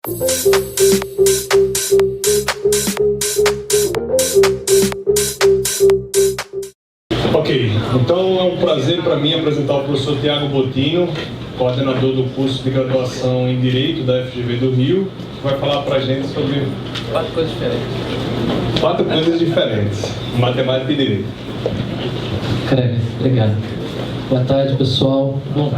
Ok, então é um prazer para mim apresentar o professor Tiago Bottino, coordenador do curso de graduação em Direito da FGV do Rio, que vai falar para a gente sobre 4 coisas diferentes. 4 coisas diferentes, matemática e direito. Obrigado. Boa tarde, pessoal. Bom,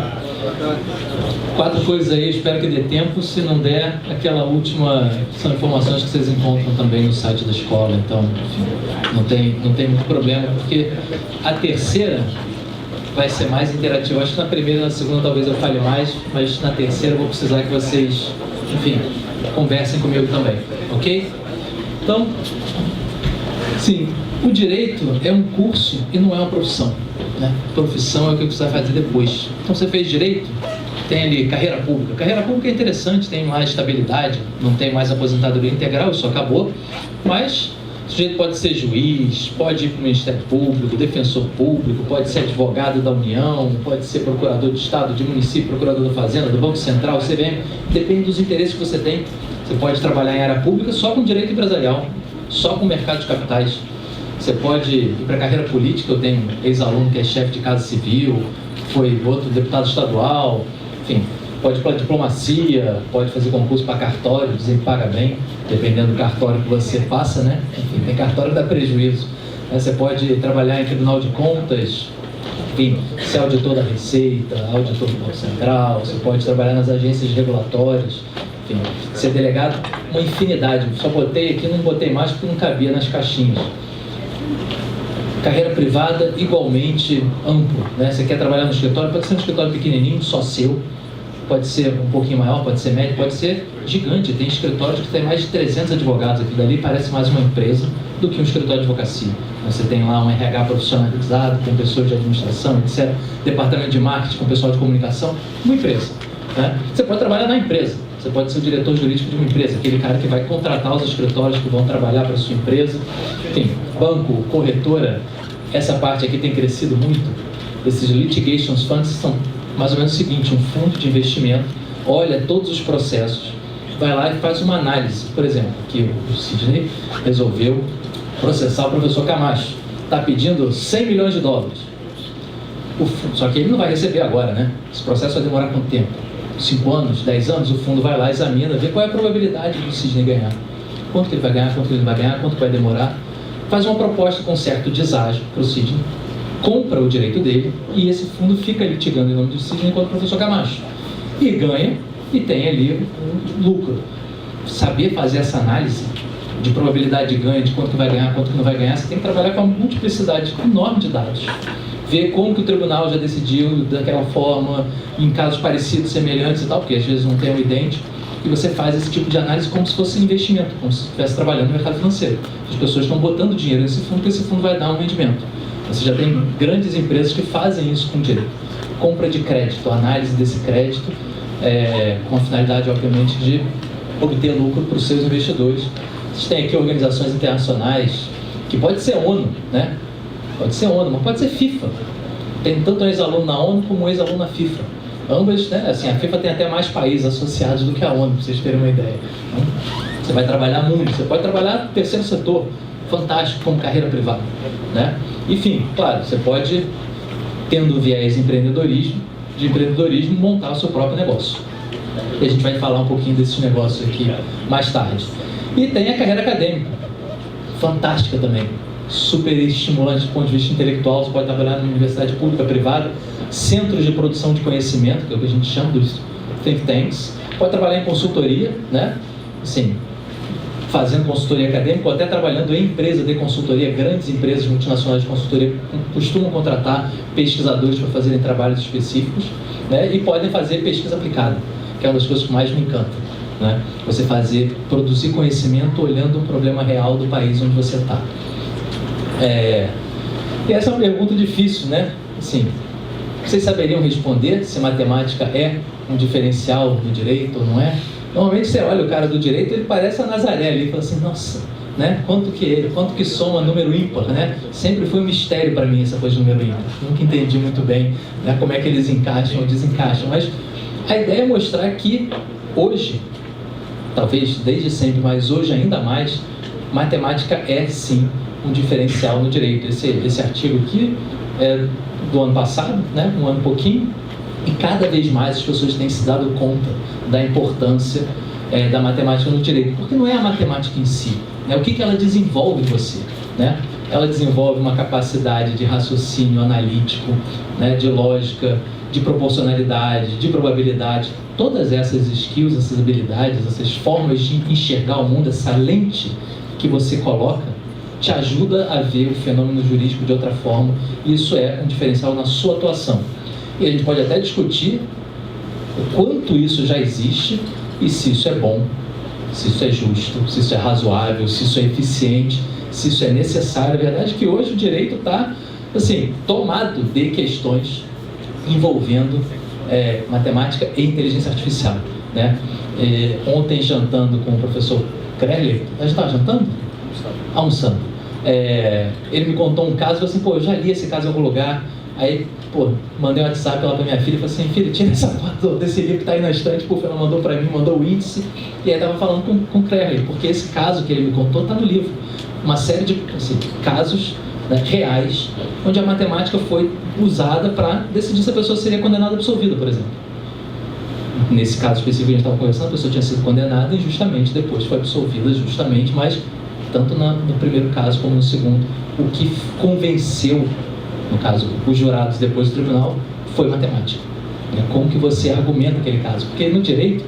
4 coisas aí, espero que dê tempo. Se não der, aquela última são informações que vocês encontram também no site da escola. Então, enfim, não tem muito problema, porque a terceira vai ser mais interativa. Acho que na primeira e na segunda talvez eu fale mais, mas na terceira eu vou precisar que vocês, enfim, conversem comigo também, ok? Então, sim, o direito é um curso e não é uma profissão, né? Profissão é o que você vai fazer depois. Então você fez direito, tem ali carreira pública. Carreira pública é interessante, tem mais estabilidade, não tem mais aposentadoria integral, isso acabou, mas o sujeito pode ser juiz, pode ir para o Ministério Público, defensor público, pode ser advogado da União, pode ser procurador de Estado, de município, procurador da Fazenda, do Banco Central, CVM, depende dos interesses que você tem. Você pode trabalhar em área pública só com direito empresarial, só com mercado de capitais. Você pode ir para a carreira política, eu tenho ex-aluno que é chefe de casa civil, foi outro deputado estadual, enfim, pode ir para a diplomacia, pode fazer concurso para cartório, dizem que paga bem, dependendo do cartório que você passa, né? Enfim, tem cartório que dá prejuízo. Você pode trabalhar em Tribunal de Contas, enfim, ser auditor da Receita, auditor do Banco Central, você pode trabalhar nas agências regulatórias, enfim, ser delegado, uma infinidade. Só botei aqui, não botei mais porque não cabia nas caixinhas. Carreira privada, igualmente amplo, né? Você quer trabalhar no escritório, pode ser um escritório pequenininho, só seu, pode ser um pouquinho maior, pode ser médio, pode ser gigante. Tem escritórios que tem mais de 300 advogados aqui, dali parece mais uma empresa do que um escritório de advocacia. Você tem lá um RH profissionalizado, com pessoas de administração, etc. Departamento de marketing, com pessoal de comunicação, uma empresa, né? Você pode trabalhar na empresa, você pode ser o diretor jurídico de uma empresa, aquele cara que vai contratar os escritórios que vão trabalhar para a sua empresa. Enfim, banco, corretora, essa parte aqui tem crescido muito. Esses litigation funds são mais ou menos o seguinte: um fundo de investimento olha todos os processos, vai lá e faz uma análise. Por exemplo, aqui o Sidney resolveu processar o professor Camacho, está pedindo 100 milhões de dólares. Só que ele não vai receber agora, né? Esse processo vai demorar quanto tempo? 5 anos, 10 anos? O fundo vai lá, examina, vê qual é a probabilidade do Sidney ganhar. Quanto que ele vai ganhar, quanto que ele não vai ganhar, quanto que vai demorar. Faz uma proposta com certo deságio para o Sidney, compra o direito dele e esse fundo fica litigando em nome do Sidney enquanto o professor Camacho. E ganha e tem ali um lucro. Saber fazer essa análise de probabilidade de ganho, de quanto que vai ganhar, quanto que não vai ganhar, você tem que trabalhar com uma multiplicidade enorme de dados. Ver como que o tribunal já decidiu daquela forma, em casos parecidos, semelhantes e tal, porque às vezes não tem um idêntico, e você faz esse tipo de análise como se fosse investimento, como se estivesse trabalhando no mercado financeiro. As pessoas estão botando dinheiro nesse fundo, porque esse fundo vai dar um rendimento. Você já tem grandes empresas que fazem isso com direito. Compra de crédito, análise desse crédito, com a finalidade, obviamente, de obter lucro para os seus investidores. Vocês têm aqui organizações internacionais, que pode ser ONU, né? Pode ser ONU, mas pode ser FIFA. Tem tanto um ex-aluno na ONU como um ex-aluno na FIFA. Ambas, né? Assim, a FIFA tem até mais países associados do que a ONU, para vocês terem uma ideia. Então, você vai trabalhar muito, você pode trabalhar no terceiro setor, fantástico, como carreira privada, né? Enfim, claro, você pode, tendo o viés de empreendedorismo, montar o seu próprio negócio. E a gente vai falar um pouquinho desse negócio aqui mais tarde. E tem a carreira acadêmica, fantástica também, super estimulante do ponto de vista intelectual. Você pode trabalhar numa universidade pública, privada, centros de produção de conhecimento, que é o que a gente chama dos think tanks. Pode trabalhar em consultoria, né? Assim, fazendo consultoria acadêmica ou até trabalhando em empresa de consultoria. Grandes empresas multinacionais de consultoria costumam contratar pesquisadores para fazerem trabalhos específicos, né? E podem fazer pesquisa aplicada, que é uma das coisas que mais me encanta, né? Você produzir conhecimento olhando um problema real do país onde você está. E essa é uma pergunta difícil, né? Assim, vocês saberiam responder se matemática é um diferencial do direito ou não é? Normalmente você olha o cara do direito, ele parece a Nazaré ali, e fala assim, nossa, né? Quanto que soma número ímpar, né? Sempre foi um mistério para mim essa coisa de número ímpar. Nunca entendi muito bem, né, como é que eles encaixam ou desencaixam. Mas a ideia é mostrar que hoje talvez desde sempre, mas hoje ainda mais, matemática é sim um diferencial no direito. Esse artigo aqui é do ano passado, né? Um ano e pouquinho, e cada vez mais as pessoas têm se dado conta da importância da matemática no direito, porque não é a matemática em si, né? O que ela desenvolve em você, né? Ela desenvolve uma capacidade de raciocínio analítico, né? De lógica, de proporcionalidade, de probabilidade. Todas essas skills, essas habilidades, essas formas de enxergar o mundo, essa lente que você coloca, te ajuda a ver o fenômeno jurídico de outra forma, e isso é um diferencial na sua atuação. E a gente pode até discutir o quanto isso já existe e se isso é bom, se isso é justo, se isso é razoável, se isso é eficiente, se isso é necessário. A verdade é que hoje o direito está, assim, tomado de questões envolvendo matemática e inteligência artificial, né? Ontem, jantando com o professor Kreley, a gente estava jantando? Almoçando. Ele me contou um caso, eu falei assim, pô, eu já li esse caso em algum lugar. Aí, pô, mandei um WhatsApp lá pra minha filha e falei assim, filha, tira essa foto desse livro que tá aí na estante, pô, ela mandou pra mim, mandou o índice, e aí tava falando com o Kreley, porque esse caso que ele me contou tá no livro. Uma série de casos, né, reais, onde a matemática foi usada para decidir se a pessoa seria condenada ou absolvida, por exemplo. Nesse caso específico que a gente estava conversando, a pessoa tinha sido condenada e justamente depois foi absolvida, justamente, mas tanto no primeiro caso como no segundo, o que convenceu, no caso, os jurados depois do tribunal, foi matemática. Né? Como que você argumenta aquele caso? Porque no direito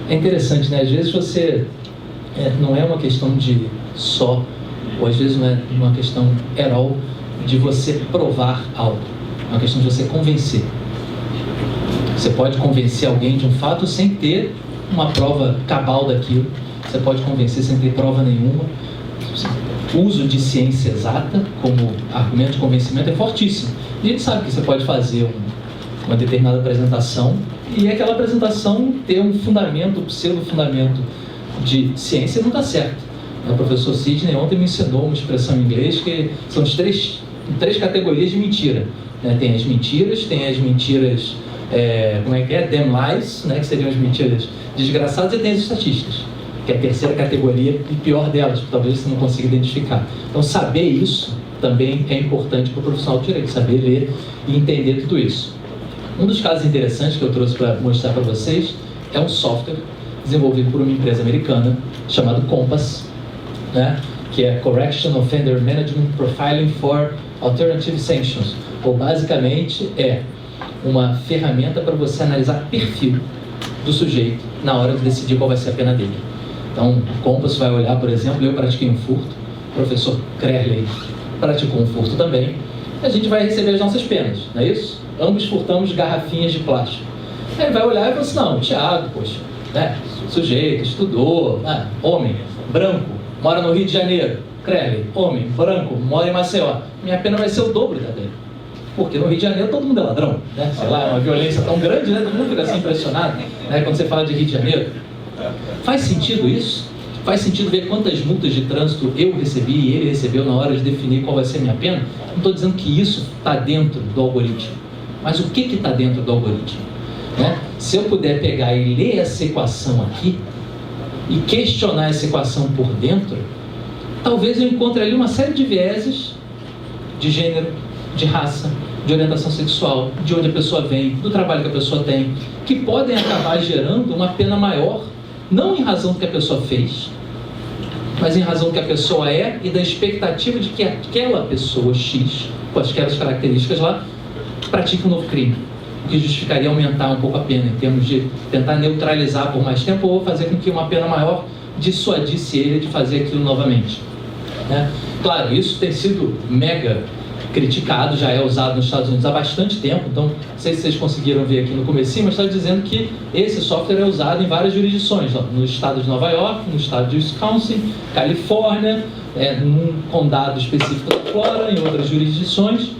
é interessante, né? Às vezes você não é uma questão de só, ou às vezes não é uma questão at all, de você provar algo. É uma questão de você convencer. Você pode convencer alguém de um fato sem ter uma prova cabal daquilo. Você pode convencer sem ter prova nenhuma. O uso de ciência exata como argumento de convencimento é fortíssimo. E a gente sabe que você pode fazer uma determinada apresentação e aquela apresentação ter um fundamento, um pseudo-fundamento de ciência não está certo. O professor Sidney ontem me ensinou uma expressão em inglês que são três categorias de mentira. Tem as mentiras, como é que é? Damn lies, né? Que seriam as mentiras desgraçadas, e tem as estatísticas, que é a terceira categoria e pior delas, que talvez você não consiga identificar. Então, saber isso também é importante para o profissional de direito, saber ler e entender tudo isso. Um dos casos interessantes que eu trouxe para mostrar para vocês é um software desenvolvido por uma empresa americana chamado Compass, né? Que é Correction Offender Management Profiling for Alternative Sanctions, ou basicamente é uma ferramenta para você analisar perfil do sujeito na hora de decidir qual vai ser a pena dele. Então, o Compass vai olhar, por exemplo, eu pratiquei um furto, o professor Kreley praticou um furto também, a gente vai receber as nossas penas, não é isso? Ambos furtamos garrafinhas de plástico. Aí ele vai olhar e vai assim, não, Thiago, poxa, né? Sujeito, estudou, homem, branco, mora no Rio de Janeiro. Kreley, homem, branco, mora em Maceió. Minha pena vai ser o dobro da dele. Porque no Rio de Janeiro todo mundo é ladrão, né? Sei lá, é uma violência tão grande, né? Todo mundo fica assim impressionado, né? Quando você fala de Rio de Janeiro. Faz sentido isso? Faz sentido ver quantas multas de trânsito eu recebi e ele recebeu na hora de definir qual vai ser a minha pena? Não estou dizendo que isso está dentro do algoritmo. Mas o que está dentro do algoritmo? Né? Se eu puder pegar e ler essa equação aqui e questionar essa equação por dentro, talvez eu encontre ali uma série de vieses de gênero, de raça, de orientação sexual, de onde a pessoa vem, do trabalho que a pessoa tem, que podem acabar gerando uma pena maior, não em razão do que a pessoa fez, mas em razão do que a pessoa é e da expectativa de que aquela pessoa X, com aquelas características lá, pratique um novo crime, o que justificaria aumentar um pouco a pena, em termos de tentar neutralizar por mais tempo ou fazer com que uma pena maior dissuadisse ele de fazer aquilo novamente. Né? Claro, isso tem sido mega criticado, já é usado nos Estados Unidos há bastante tempo, então não sei se vocês conseguiram ver aqui no comecinho, mas está dizendo que esse software é usado em várias jurisdições, no estado de Nova York, no estado de Wisconsin, Califórnia, num condado específico da Flórida, em outras jurisdições,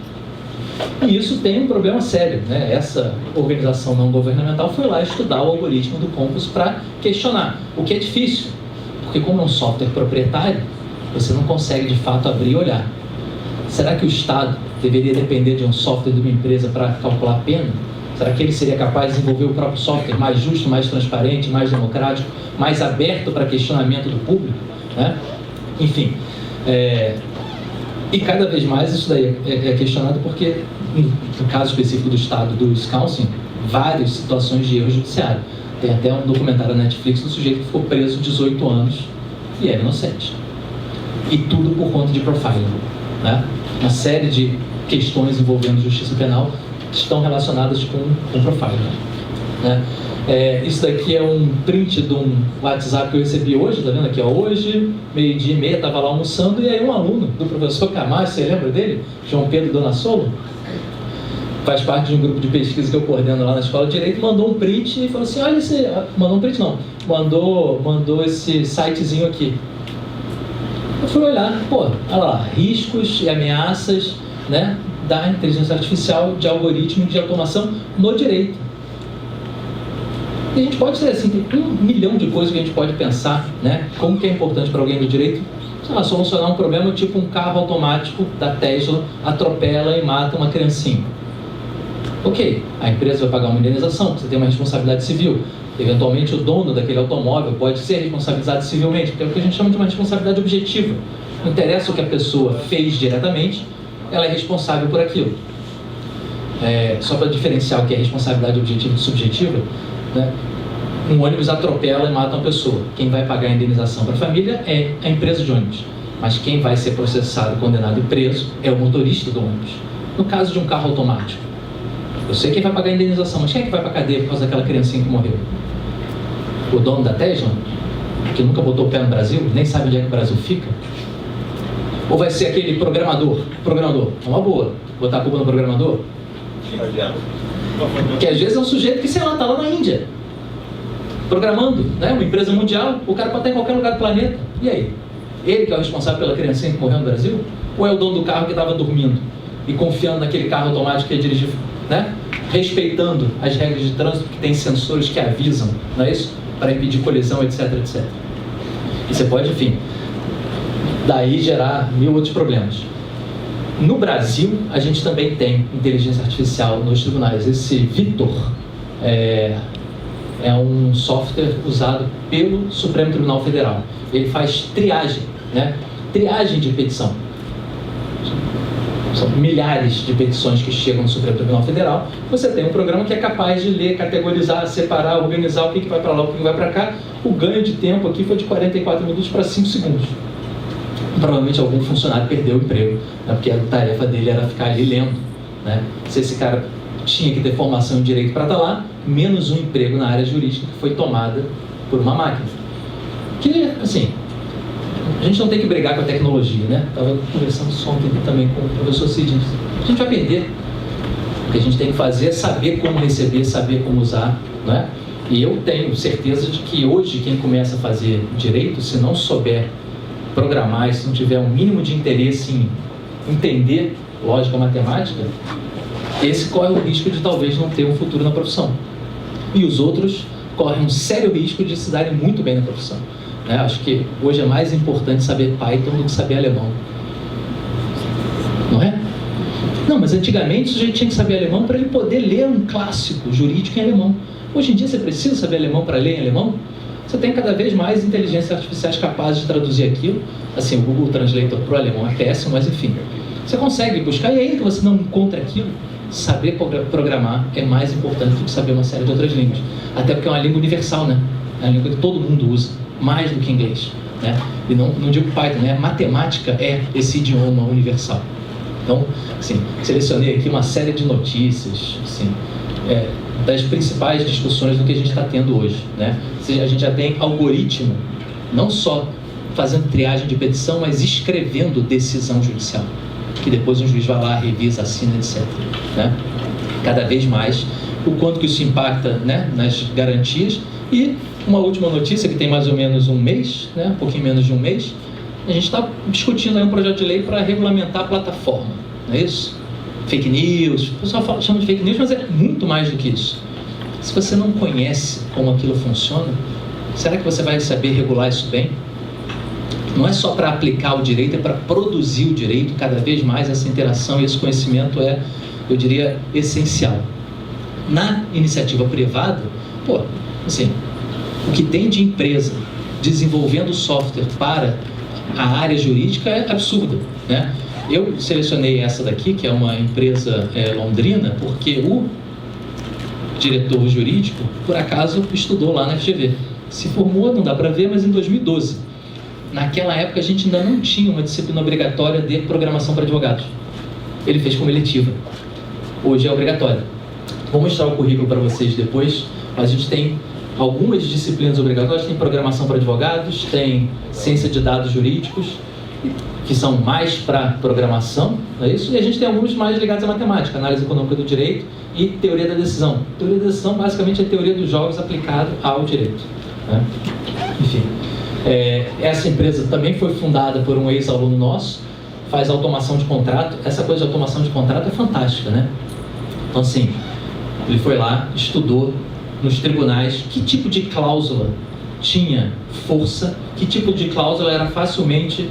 e isso tem um problema sério, né? Essa organização não governamental foi lá estudar o algoritmo do Compass para questionar, o que é difícil, porque como é um software proprietário, você não consegue de fato abrir e olhar. Será que o Estado deveria depender de um software de uma empresa para calcular a pena? Será Será que ele seria capaz de desenvolver o próprio software mais justo, mais transparente, mais democrático, mais aberto para questionamento do público, né? Enfim, e cada vez mais isso daí é questionado porque, no caso específico do estado do Wisconsin, várias situações de erro judiciário. Tem até um documentário na Netflix do sujeito que ficou preso 18 anos e era inocente. E tudo por conta de profiling, né? Uma série de questões envolvendo justiça penal estão relacionadas com profiling, né? Isso daqui é um print de um WhatsApp que eu recebi hoje, tá vendo aqui? Ó, hoje, 12h30, estava lá almoçando, e aí um aluno do professor Camacho, você lembra dele? João Pedro Donassolo? Faz parte de um grupo de pesquisa que eu coordeno lá na Escola de Direito, mandou um print e falou assim, olha esse... Mandou um print não, mandou esse sitezinho aqui. Eu fui olhar, pô, olha lá, riscos e ameaças, né, da inteligência artificial, de algoritmo de automação no direito. E a gente pode ser assim, tem 1 milhão de coisas que a gente pode pensar, né, como que é importante para alguém do direito, sei lá, solucionar um problema tipo um carro automático da Tesla atropela e mata uma criancinha. Ok, a empresa vai pagar uma indenização, você tem uma responsabilidade civil. Eventualmente o dono daquele automóvel pode ser responsabilizado civilmente, porque é o que a gente chama de uma responsabilidade objetiva. Não interessa o que a pessoa fez diretamente, ela é responsável por aquilo. Só para diferenciar o que é responsabilidade objetiva e subjetiva, né? Um ônibus atropela e mata uma pessoa. Quem vai pagar a indenização para a família é a empresa de ônibus. Mas quem vai ser processado, condenado e preso é o motorista do ônibus. No caso de um carro automático, eu sei quem vai pagar a indenização, mas quem é que vai para a cadeia por causa daquela criancinha que morreu? O dono da Tesla, que nunca botou o pé no Brasil, nem sabe onde é que o Brasil fica? Ou vai ser aquele programador? É uma boa. Botar a culpa no programador? Que às vezes é um sujeito que, sei lá, está lá na Índia, programando, né? Uma empresa mundial, o cara pode estar em qualquer lugar do planeta. E aí? Ele que é o responsável pela criancinha que morreu no Brasil? Ou é o dono do carro que estava dormindo e confiando naquele carro automático que ia dirigir, né? Respeitando as regras de trânsito, que tem sensores que avisam, não é isso? Para impedir colisão, etc, etc. E você pode, enfim, daí gerar 1000 outros problemas. No Brasil, a gente também tem inteligência artificial nos tribunais. Esse Vitor é um software usado pelo Supremo Tribunal Federal. Ele faz triagem, né? Triagem de petição. São milhares de petições que chegam no Supremo Tribunal Federal. Você tem um programa que é capaz de ler, categorizar, separar, organizar o que vai para lá, o que vai para cá. O ganho de tempo aqui foi de 44 minutos para 5 segundos. Provavelmente algum funcionário perdeu o emprego, né, porque a tarefa dele era ficar ali lendo, né? Se esse cara tinha que ter formação em direito para estar lá, menos um emprego na área jurídica que foi tomada por uma máquina. Que, assim, a gente não tem que brigar com a tecnologia, né? Estava conversando ontem também com o professor Cid. A gente vai perder. O que a gente tem que fazer é saber como receber, saber como usar, né? E eu tenho certeza de que hoje quem começa a fazer direito, se não souber programar, se não tiver um mínimo de interesse em entender lógica matemática, esse corre o risco de talvez não ter um futuro na profissão. E os outros correm um sério risco de se darem muito bem na profissão. Né? Acho que hoje é mais importante saber Python do que saber alemão. Não é? Não, mas antigamente o sujeito tinha que saber alemão para ele poder ler um clássico jurídico em alemão. Hoje em dia você precisa saber alemão para ler em alemão? Você tem cada vez mais inteligências artificiais capazes de traduzir aquilo. Assim, o Google Translator para o alemão é péssimo, mas enfim. Você consegue buscar, e ainda que você não encontre aquilo, saber programar é mais importante do que saber uma série de outras línguas. Até porque é uma língua universal, né? É uma língua que todo mundo usa, mais do que inglês, né? E não digo Python, né? Matemática é esse idioma universal. Então, assim, selecionei aqui uma série de notícias, assim, das principais discussões do que a gente está tendo hoje, né? A gente já tem algoritmo, não só fazendo triagem de petição, mas escrevendo decisão judicial, que depois um juiz vai lá, revisa, assina, etc. Né? Cada vez mais, o quanto que isso impacta, né, nas garantias. E uma última notícia, que tem mais ou menos um mês, né, um pouquinho menos de um mês, a gente está discutindo aí um projeto de lei para regulamentar a plataforma, não é isso? Fake news, o pessoal chama de fake news, mas é muito mais do que isso. Se você não conhece como aquilo funciona, será que você vai saber regular isso bem? Não é só para aplicar o direito, é para produzir o direito. Cada vez mais essa interação e esse conhecimento é, eu diria, essencial. Na iniciativa privada, assim, o que tem de empresa desenvolvendo software para a área jurídica é absurdo, né? Eu selecionei essa daqui, que é uma empresa londrina, porque o diretor jurídico, por acaso, estudou lá na FGV. Se formou, não dá para ver, mas em 2012. Naquela época, a gente ainda não tinha uma disciplina obrigatória de programação para advogados. Ele fez como eletiva. Hoje é obrigatória. Vou mostrar o currículo para vocês depois, mas a gente tem algumas disciplinas obrigatórias. Tem programação para advogados, tem ciência de dados jurídicos, que são mais para programação, não é isso? E a gente tem alguns mais ligados à matemática, análise econômica do direito e teoria da decisão. Teoria da decisão, basicamente, é a teoria dos jogos aplicada ao direito, né? Enfim, essa empresa também foi fundada por um ex-aluno nosso, faz automação de contrato. Essa coisa de automação de contrato é fantástica, né? Então, assim, ele foi lá, estudou nos tribunais que tipo de cláusula tinha força, que tipo de cláusula era facilmente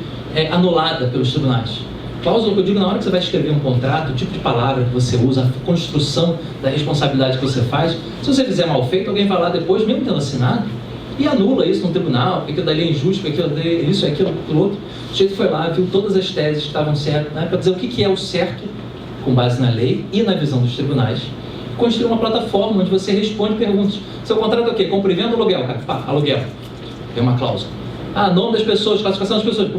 anulada pelos tribunais. Cláusula que eu digo na hora que você vai escrever um contrato, o tipo de palavra que você usa, a construção da responsabilidade que você faz. Se você fizer mal feito, alguém vai lá depois, mesmo tendo assinado, e anula isso no tribunal, porque aquilo dali é injusto, porque aquilo dali, isso, aquilo, aquilo outro. O sujeito foi lá, viu todas as teses que estavam certas, né, para dizer o que é o certo, com base na lei e na visão dos tribunais. Construir uma plataforma onde você responde perguntas. Seu contrato é o quê? Compra e venda ou aluguel, cara? Pá, aluguel. Tem uma cláusula. Nome das pessoas, classificação das pessoas,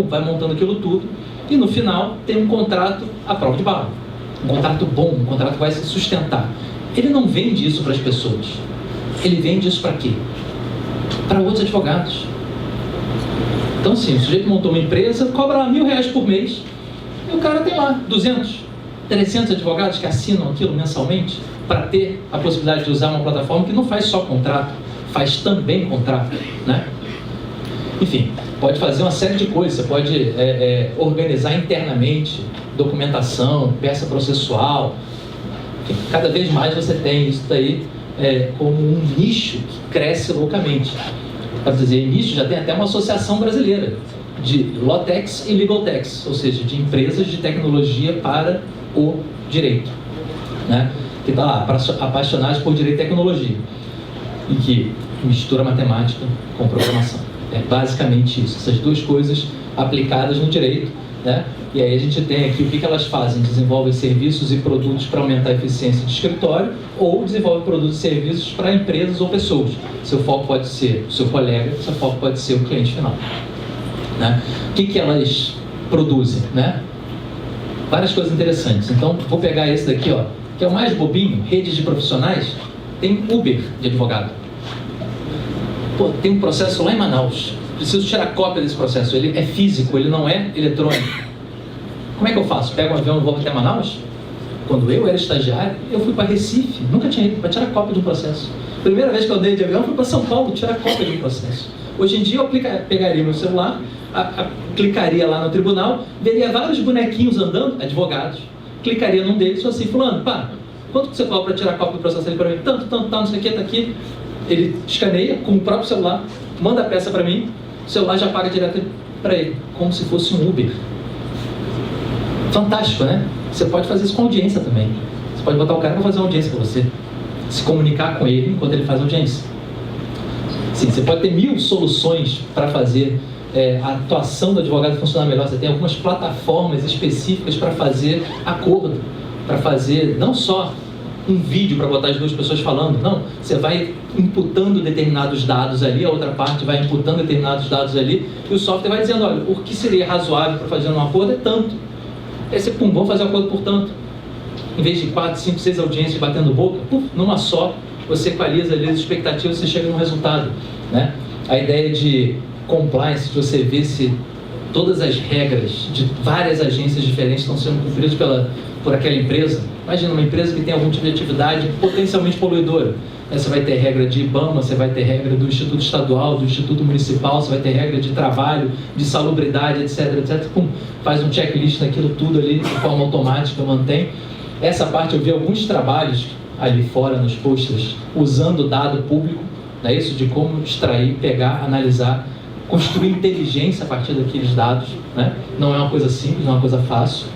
vai montando aquilo tudo. E no final tem um contrato à prova de bala. Um contrato bom, um contrato que vai se sustentar. Ele não vende isso para as pessoas. Ele vende isso para quê? Para outros advogados. Então, assim, o sujeito montou uma empresa, cobra lá R$1.000 por mês, e o cara tem lá 200, 300 advogados que assinam aquilo mensalmente para ter a possibilidade de usar uma plataforma que não faz só contrato, faz também contrato, né? Enfim, pode fazer uma série de coisas. Você pode organizar internamente documentação, peça processual. Enfim, cada vez mais você tem isso daí como um nicho que cresce loucamente. Para dizer nicho, já tem até uma associação brasileira de Lawtex e Legaltex, ou seja, de empresas de tecnologia para o direito, né? Que está lá, apaixonados por direito e tecnologia, em que mistura matemática com programação. É basicamente isso, essas duas coisas aplicadas no direito, né? E aí a gente tem aqui o que elas fazem: desenvolvem serviços e produtos para aumentar a eficiência de escritório, ou desenvolvem produtos e serviços para empresas ou pessoas. Seu foco pode ser o seu colega, seu foco pode ser o cliente final, né? O que elas produzem, né? Várias coisas interessantes. Então, vou pegar esse daqui, ó, que é o mais bobinho, redes de profissionais. Tem Uber de advogado. Pô, tem um processo lá em Manaus. Preciso tirar cópia desse processo. Ele é físico, ele não é eletrônico. Como é que eu faço? Pego um avião e vou até Manaus? Quando eu era estagiário, eu fui para Recife. Nunca tinha ido para tirar cópia de um processo. Primeira vez que eu andei de avião, fui para São Paulo tirar cópia de um processo. Hoje em dia, eu pegaria meu celular, clicaria lá no tribunal, veria vários bonequinhos andando, advogados, clicaria num deles e falou assim: fulano, pá, quanto que você cobra para tirar cópia do processo ali para mim? Tanto, não sei o que, tá aqui. Ele escaneia com o próprio celular, manda a peça para mim, o celular já paga direto para ele, como se fosse um Uber. Fantástico, né? Você pode fazer isso com audiência também. Você pode botar o cara para fazer uma audiência para você, se comunicar com ele enquanto ele faz audiência. Sim, você pode ter 1000 soluções para fazer a atuação do advogado funcionar melhor. Você tem algumas plataformas específicas para fazer acordo, para fazer não só um vídeo para botar as duas pessoas falando, não, você vai imputando determinados dados ali, a outra parte vai imputando determinados dados ali, e o software vai dizendo: olha, o que seria razoável para fazer um acordo é tanto. Aí você, pum, vamos fazer um acordo por tanto. Em vez de 4, 5, 6 audiências batendo boca, numa só, você equaliza ali as expectativas e você chega num resultado, né? A ideia de compliance, de você ver se todas as regras de várias agências diferentes estão sendo cumpridas por aquela empresa. Imagina uma empresa que tem algum tipo de atividade potencialmente poluidora. Você vai ter regra de IBAMA, você vai ter regra do Instituto Estadual, do Instituto Municipal, você vai ter regra de trabalho, de salubridade, etc, etc. Pum, faz um checklist naquilo tudo ali, de forma automática, mantém. Essa parte eu vi alguns trabalhos ali fora nos posters, usando dado público, né, isso de como extrair, pegar, analisar, construir inteligência a partir daqueles dados, né? Não é uma coisa simples, não é uma coisa fácil.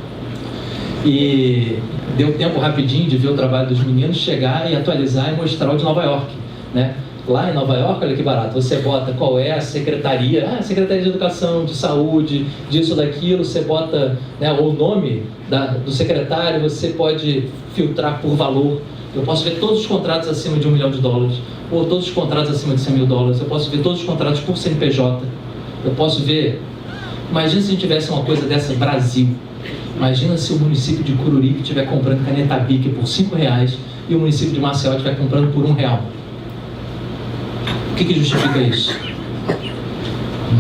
E deu tempo rapidinho de ver o trabalho dos meninos, chegar e atualizar e mostrar o de Nova York, né? Lá em Nova York, olha que barato, você bota qual é a secretaria, Secretaria de Educação, de Saúde, disso, daquilo, você bota, né, o nome do secretário, você pode filtrar por valor. Eu posso ver todos os contratos acima de $1 milhão, ou todos os contratos acima de $100 mil, eu posso ver todos os contratos por CNPJ, eu posso ver... Imagina se a gente tivesse uma coisa dessa no Brasil. Imagina se o município de Cururipe estiver comprando caneta Bic por R$5 e o município de Maceió estiver comprando por R$1. O que justifica isso?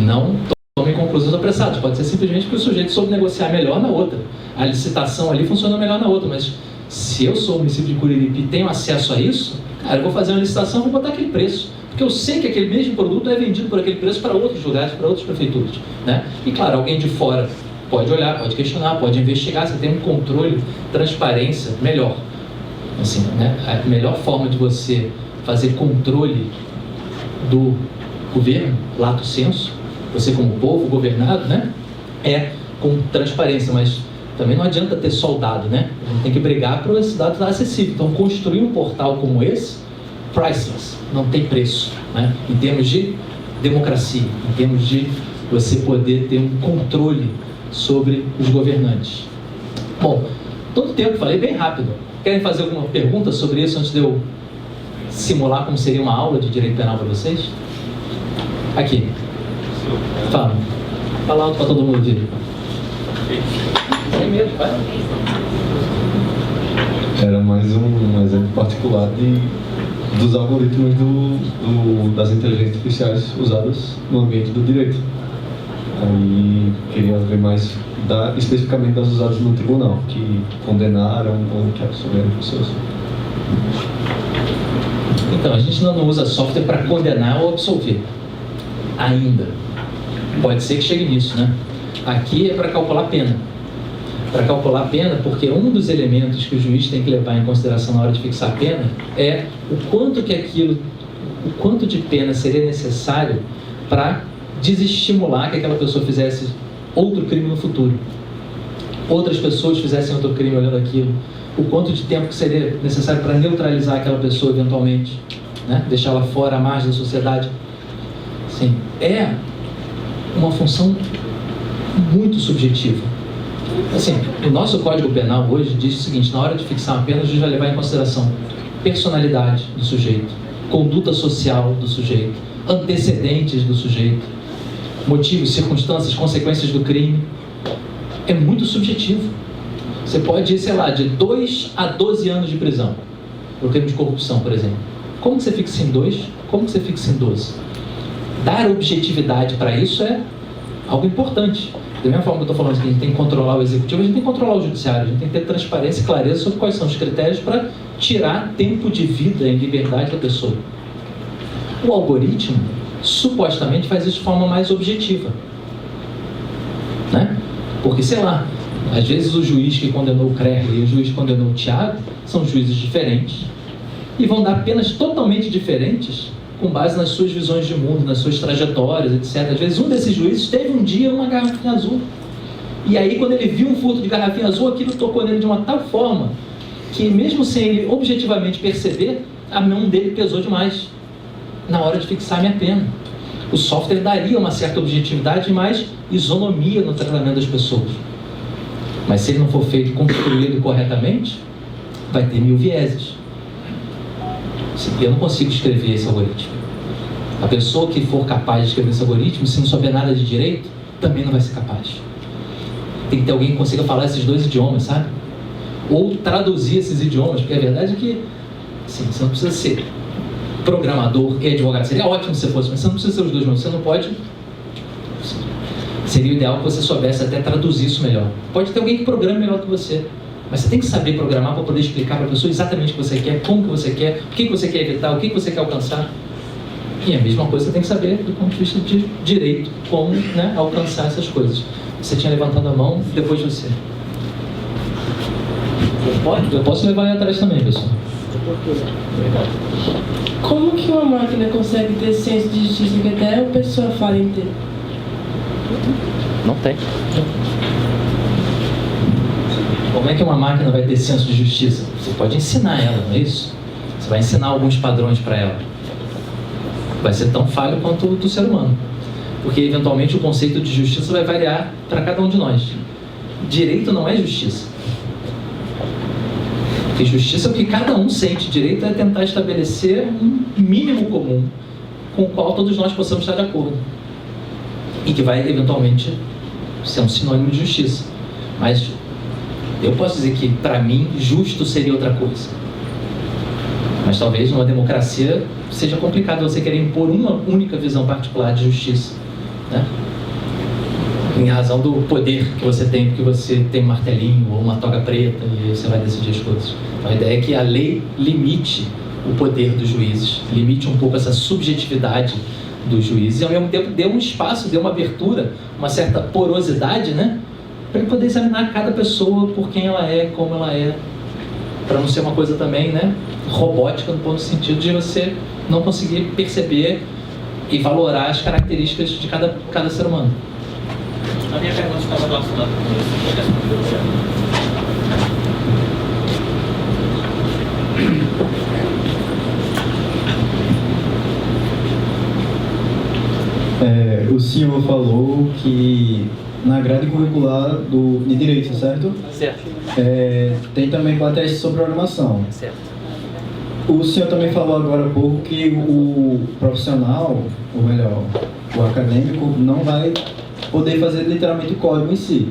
Não tomem conclusões apressadas. Pode ser simplesmente que o sujeito soube negociar melhor na outra. A licitação ali funciona melhor na outra, mas se eu sou o município de Cururipe e tenho acesso a isso, cara, eu vou fazer uma licitação e vou botar aquele preço. Porque eu sei que aquele mesmo produto é vendido por aquele preço para outros lugares, para outras prefeituras, né? E claro, alguém de fora pode olhar, pode questionar, pode investigar, você tem um controle, transparência melhor. Assim, né? A melhor forma de você fazer controle do governo, lato sensu, você como povo governado, né, é com transparência, mas também não adianta ter só o dado, né? A gente tem que brigar para esse dado estar acessível. Então, construir um portal como esse, priceless, não tem preço, né? Em termos de democracia, em termos de você poder ter um controle sobre os governantes. Bom, todo tempo falei bem rápido. Querem fazer alguma pergunta sobre isso antes de eu simular como seria uma aula de direito penal para vocês? Aqui. Fala. Fala alto para todo mundo ouvir. Sem medo, vai. Era mais um exemplo particular dos algoritmos das inteligências artificiais usadas no ambiente do direito. Aí queria ver mais especificamente das usadas no tribunal, que condenaram ou que absolveram pessoas. Então, a gente não usa software para condenar ou absolver. Ainda. Pode ser que chegue nisso, né? Aqui é para calcular pena. Para calcular pena, porque um dos elementos que o juiz tem que levar em consideração na hora de fixar a pena é o quanto de pena seria necessário para desestimular que aquela pessoa fizesse outro crime no futuro. Outras pessoas fizessem outro crime olhando aquilo. O quanto de tempo que seria necessário para neutralizar aquela pessoa eventualmente, né? Deixá-la fora à margem da sociedade. Sim, é uma função muito subjetiva. Assim, o nosso Código Penal hoje diz o seguinte: na hora de fixar uma pena, a gente vai levar em consideração personalidade do sujeito, conduta social do sujeito, antecedentes do sujeito, motivos, circunstâncias, consequências do crime. É muito subjetivo. Você pode ir, sei lá, de 2 a 12 anos de prisão por crime de corrupção, por exemplo. Como que você fixa em 2? Como que você fixa em 12? Dar objetividade para isso é algo importante. Da mesma forma que eu estou falando que a gente tem que controlar o executivo, a gente tem que controlar o judiciário, a gente tem que ter transparência e clareza sobre quais são os critérios para tirar tempo de vida em liberdade da pessoa. O algoritmo, supostamente, faz isso de forma mais objetiva, né? Porque, sei lá, às vezes o juiz que condenou o Crerli e o juiz que condenou o Thiago são juízes diferentes e vão dar penas totalmente diferentes com base nas suas visões de mundo, nas suas trajetórias, etc. Às vezes um desses juízes teve um dia uma garrafinha azul. E aí, quando ele viu um furto de garrafinha azul, aquilo tocou nele de uma tal forma que, mesmo sem ele objetivamente perceber, a mão dele pesou demais na hora de fixar a minha pena. O software daria uma certa objetividade e mais isonomia no tratamento das pessoas. Mas se ele não for feito, construído corretamente, vai ter 1000 vieses. Eu não consigo escrever esse algoritmo. A pessoa que for capaz de escrever esse algoritmo, se não souber nada de direito, também não vai ser capaz. Tem que ter alguém que consiga falar esses 2 idiomas, sabe? Ou traduzir esses idiomas, porque a verdade é que, assim, você não precisa ser programador e advogado. Seria ótimo se você fosse, mas você não precisa ser os dois, mas você não pode. Seria o ideal que você soubesse até traduzir isso melhor. Pode ter alguém que programe melhor que você, mas você tem que saber programar para poder explicar para a pessoa exatamente o que você quer, como que você quer, o que você quer evitar, o que você quer alcançar. E a mesma coisa você tem que saber do ponto de vista de direito, como, né, alcançar essas coisas. Você tinha levantado a mão, depois você. Pode? Eu posso levar aí atrás também, pessoal. Como que uma máquina consegue ter senso de justiça que até a pessoa fala inteira? Não tem. Como é que uma máquina vai ter senso de justiça? Você pode ensinar ela, não é isso? Você vai ensinar alguns padrões para ela. Vai ser tão falho quanto o do ser humano. Porque, eventualmente, o conceito de justiça vai variar para cada um de nós. Direito não é justiça. Porque justiça é o que cada um sente. Direito é tentar estabelecer um mínimo comum com o qual todos nós possamos estar de acordo. E que vai, eventualmente, ser um sinônimo de justiça. Mas eu posso dizer que, para mim, justo seria outra coisa. Mas talvez numa democracia seja complicado você querer impor uma única visão particular de justiça, né? Em razão do poder que você tem, porque você tem um martelinho ou uma toga preta e aí você vai decidir as coisas. Então, a ideia é que a lei limite o poder dos juízes, limite um pouco essa subjetividade dos juízes e, ao mesmo tempo, dê um espaço, dê uma abertura, uma certa porosidade, né? Para ele poder examinar cada pessoa por quem ela é, como ela é, para não ser uma coisa também, né, robótica, no sentido de você não conseguir perceber e valorar as características de cada ser humano. A minha pergunta estava relacionada com isso. O senhor falou que na grade curricular de Direito, certo? Certo. Tem também teste sobre programação. Certo. O senhor também falou agora há pouco que o profissional, ou melhor, o acadêmico, não vai poder fazer literalmente o código em si.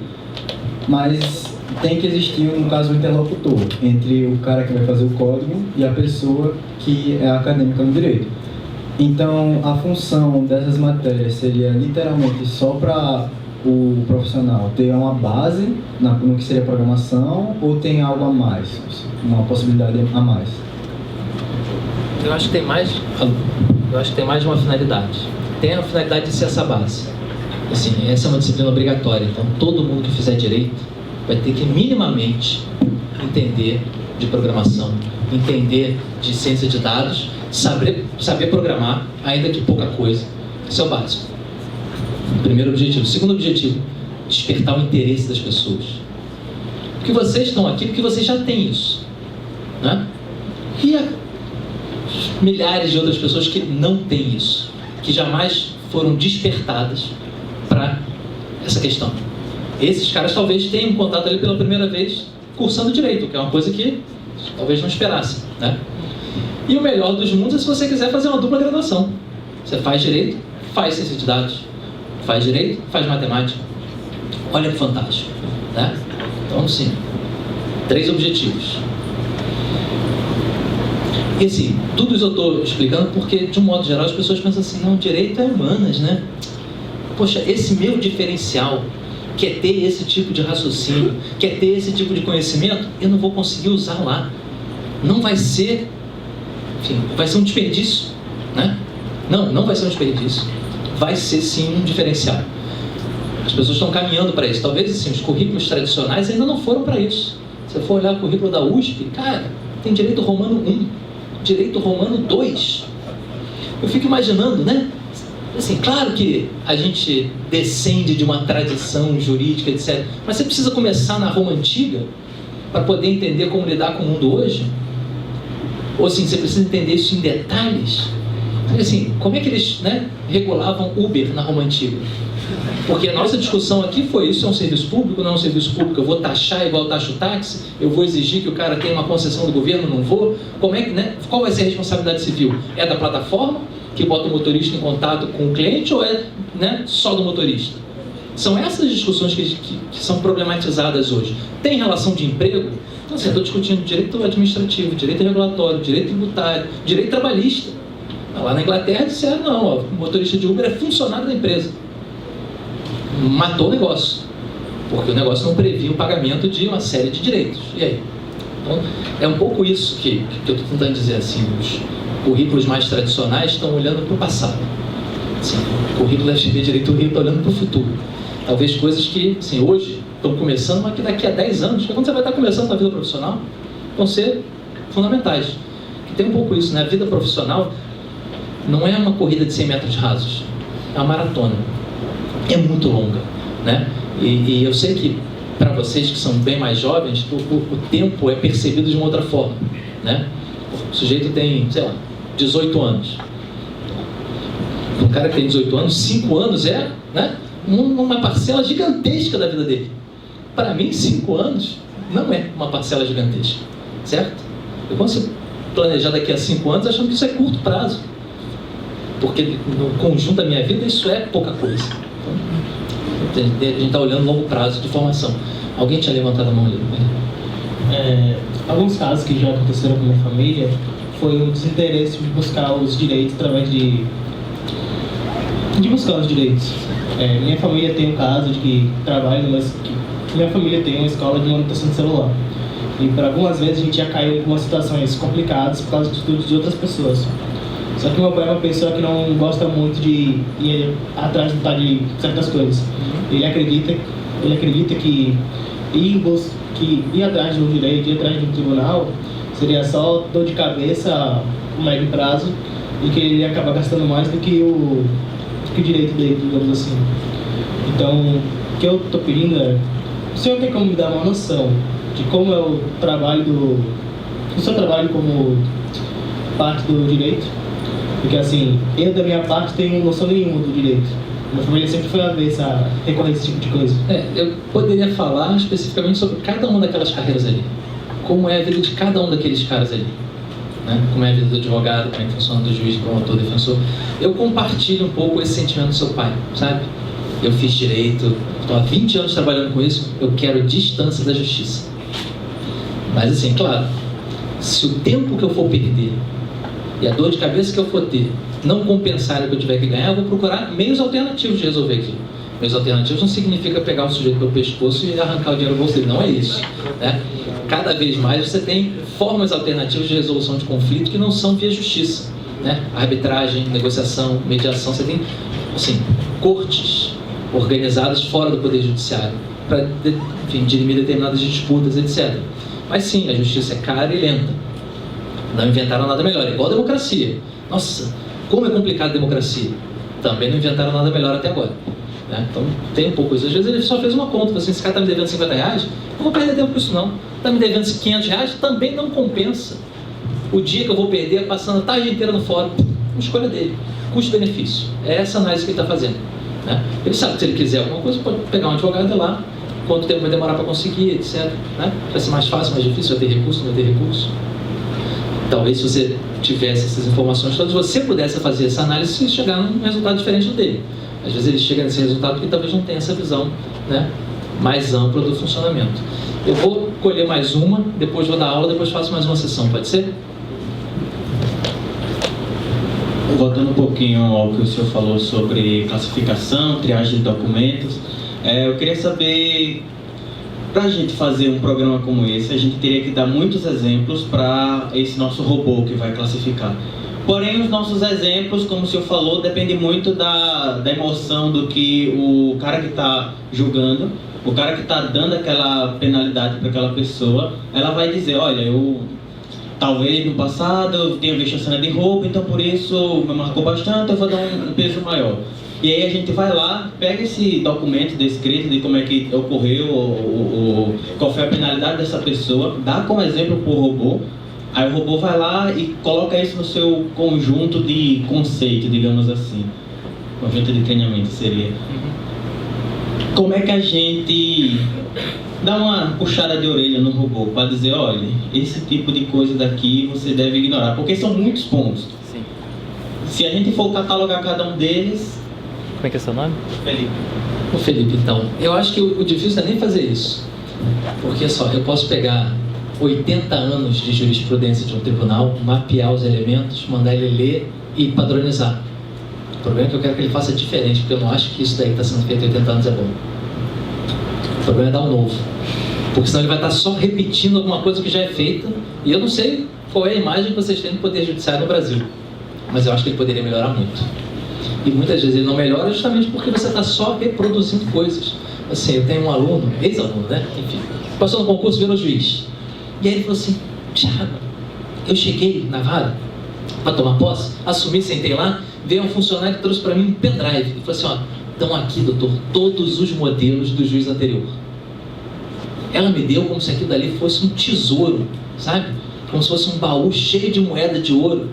Mas tem que existir, no caso, um interlocutor entre o cara que vai fazer o código e a pessoa que é acadêmica no direito. Então, a função dessas matérias seria literalmente só para o profissional ter uma base no que seria programação, ou tem algo a mais, uma possibilidade a mais? Eu acho que tem mais de uma finalidade. Tem a finalidade de ser essa base. Assim, essa é uma disciplina obrigatória, então todo mundo que fizer direito vai ter que minimamente entender de programação, entender de ciência de dados, saber programar, ainda que pouca coisa. Isso é o básico. Primeiro objetivo. Segundo objetivo, despertar o interesse das pessoas. Porque vocês estão aqui porque vocês já têm isso, né? E há milhares de outras pessoas que não têm isso, que jamais foram despertadas para essa questão. Esses caras talvez tenham contato ali pela primeira vez cursando direito, que é uma coisa que talvez não esperassem, né? E o melhor dos mundos é se você quiser fazer uma dupla graduação. Você faz direito, faz ciência de dados. Faz direito, faz matemática. Olha que fantástico, né? Então, sim, 3 objetivos. E assim, tudo isso eu estou explicando porque, de um modo geral, as pessoas pensam assim, não, direito é humanas, né? Poxa, esse meu diferencial, que é ter esse tipo de raciocínio, que é ter esse tipo de conhecimento, eu não vou conseguir usar lá. Não vai ser, enfim, vai ser um desperdício, né? Não vai ser um desperdício. Vai ser sim um diferencial. As pessoas estão caminhando para isso. Talvez assim, os currículos tradicionais ainda não foram para isso. Se você for olhar o currículo da USP, cara, tem direito romano 1, direito romano 2. Eu fico imaginando, né? Assim, claro que a gente descende de uma tradição jurídica, etc. Mas você precisa começar na Roma Antiga para poder entender como lidar com o mundo hoje? Ou assim, você precisa entender isso em detalhes? Assim, como é que eles, né, regulavam Uber na Roma Antiga? Porque a nossa discussão aqui foi, isso é um serviço público, não é um serviço público, eu vou taxar igual taxo táxi, eu vou exigir que o cara tenha uma concessão do governo, não vou? Como é que, né, qual vai ser a responsabilidade civil? É da plataforma, que bota o motorista em contato com o cliente, ou é, né, só do motorista? São essas discussões que são problematizadas hoje. Tem relação de emprego? Então, assim, eu estou discutindo direito administrativo, direito regulatório, direito tributário, direito trabalhista. Lá na Inglaterra disseram, não, ó, o motorista de Uber é funcionário da empresa. Matou o negócio, porque o negócio não previa o pagamento de uma série de direitos. E aí? Então, é um pouco isso que eu estou tentando dizer, assim, os currículos mais tradicionais estão olhando para o passado. Assim, o currículo da FGV Direito Rio está olhando para o futuro. Talvez coisas que, assim, hoje estão começando, mas que daqui a 10 anos, que quando você vai estar começando a vida profissional, vão ser fundamentais. E tem um pouco isso, né? A vida profissional não é uma corrida de 100 metros rasos, é uma maratona. É muito longa, né? E eu sei que para vocês que são bem mais jovens, o tempo é percebido de uma outra forma, né? O sujeito tem, sei lá, 18 anos. Um cara que tem 18 anos, 5 anos é, né, uma parcela gigantesca da vida dele. Para mim, 5 anos não é uma parcela gigantesca, certo? Eu posso planejar daqui a 5 anos achando que isso é curto prazo, porque no conjunto da minha vida isso é pouca coisa. Então, a gente está olhando longo prazo de formação. Alguém tinha levantado a mão ali? Alguns casos que já aconteceram com minha família foi o desinteresse de buscar os direitos através de buscar os direitos. Minha família tem um caso de que trabalha, mas minha família tem uma escola de manutenção de celular. E por algumas vezes a gente já caiu em algumas situações complicadas por causa de estudos de outras pessoas. Só que meu pai é uma pessoa que não gosta muito de ir atrás de certas coisas. Ele acredita que ir atrás de um direito, ir atrás de um tribunal, seria só dor de cabeça a médio prazo e que ele ia acabar gastando mais do que o direito dele, digamos assim. Então, o que eu estou pedindo é, o senhor tem como me dar uma noção de como é o seu trabalho como parte do direito? Porque assim, eu da minha parte tenho noção nenhuma do direito. Minha família sempre foi avessa a recorrer a esse tipo de coisa. Eu poderia falar especificamente sobre cada uma daquelas carreiras ali. Como é a vida de cada um daqueles caras ali. Né? Como é a vida do advogado, como é que funciona do juiz, promotor, defensor. Eu compartilho um pouco esse sentimento do seu pai, sabe? Eu fiz direito, estou há 20 anos trabalhando com isso, eu quero distância da justiça. Mas assim, claro, se o tempo que eu for perder e a dor de cabeça que eu for ter não compensar o que eu tiver que ganhar, eu vou procurar meios alternativos de resolver aquilo. Meios alternativos não significa pegar o sujeito pelo pescoço e arrancar o dinheiro do bolso dele, não é isso, né? Cada vez mais você tem formas alternativas de resolução de conflito que não são via justiça, né? Arbitragem, negociação, mediação, você tem, assim, cortes organizadas fora do Poder Judiciário para, enfim, dirimir determinadas disputas, etc. Mas sim, a justiça é cara e lenta. Não inventaram nada melhor, é igual a democracia. Nossa, como é complicado a democracia. Também não inventaram nada melhor até agora, né? Então tem um pouco isso. Às vezes ele só fez uma conta, assim, esse cara está me devendo R$50, não vou perder tempo com isso não. Está me devendo R$500, também não compensa. O dia que eu vou perder passando a tarde inteira no fórum, escolha dele, custo-benefício. É essa análise que ele está fazendo, né? Ele sabe que se ele quiser alguma coisa, pode pegar um advogado e ir lá, quanto tempo vai demorar para conseguir, etc, né? Vai ser mais fácil, mais difícil, vai ter recurso, não vai ter recurso. Talvez se você tivesse essas informações todas, você pudesse fazer essa análise e chegar num resultado diferente do dele. Às vezes ele chega nesse resultado porque talvez não tenha essa visão, né, mais ampla do funcionamento. Eu vou colher mais uma, depois vou dar aula, depois faço mais uma sessão, pode ser? Voltando um pouquinho ao que o senhor falou sobre classificação, triagem de documentos, eu queria saber, para a gente fazer um programa como esse, a gente teria que dar muitos exemplos para esse nosso robô que vai classificar. Porém, os nossos exemplos, como o senhor falou, dependem muito da emoção do que o cara que está julgando, o cara que está dando aquela penalidade para aquela pessoa, ela vai dizer, olha, talvez no passado eu tenha visto a cena de roubo, então por isso me marcou bastante, eu vou dar um peso maior. E aí a gente vai lá, pega esse documento descrito de como é que ocorreu, qual foi a penalidade dessa pessoa, dá como exemplo para o robô, aí o robô vai lá e coloca isso no seu conjunto de conceito, digamos assim. Conjunto de treinamento seria. Como é que a gente dá uma puxada de orelha no robô para dizer, olha, esse tipo de coisa daqui você deve ignorar, porque são muitos pontos. Sim. Se a gente for catalogar cada um deles... Como é que é seu nome? Felipe. O Felipe, então, eu acho que o difícil é nem fazer isso. Porque só, eu posso pegar 80 anos de jurisprudência de um tribunal, mapear os elementos, mandar ele ler e padronizar. O problema é que eu quero que ele faça diferente, porque eu não acho que isso daí que está sendo feito há 80 anos é bom. O problema é dar um novo. Porque senão ele vai estar só repetindo alguma coisa que já é feita, e eu não sei qual é a imagem que vocês têm do Poder Judiciário no Brasil. Mas eu acho que ele poderia melhorar muito. E muitas vezes ele não melhora justamente porque você está só reproduzindo coisas. Assim, eu tenho um aluno, ex-aluno, né? Enfim, passou no concurso, virou juiz. E aí ele falou assim, Thiago, eu cheguei na vara para tomar posse, assumi, sentei lá, veio um funcionário que trouxe para mim um pendrive. E falou assim, ó, estão aqui, doutor, todos os modelos do juiz anterior. Ela me deu como se aquilo dali fosse um tesouro, sabe? Como se fosse um baú cheio de moeda de ouro.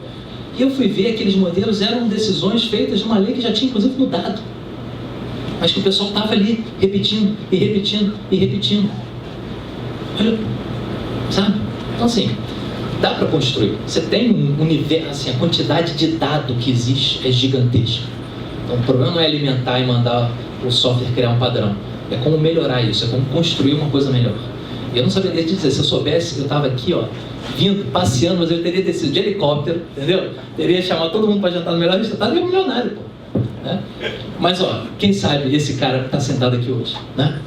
E eu fui ver, aqueles modelos eram decisões feitas de uma lei que já tinha inclusive mudado, mas que o pessoal estava ali repetindo e repetindo e repetindo. Olha, sabe? Então assim, dá para construir. Você tem um universo, assim, a quantidade de dado que existe é gigantesca. Então o problema não é alimentar e mandar o software criar um padrão, é como melhorar isso, é como construir uma coisa melhor. Eu não saberia te dizer, se eu soubesse, eu estava aqui, ó, vindo, passeando, mas eu teria descido de helicóptero, entendeu? Teria chamado todo mundo para jantar no melhor restaurante, e um milionário, pô. Né? Mas, ó, quem sabe esse cara que está sentado aqui hoje, né?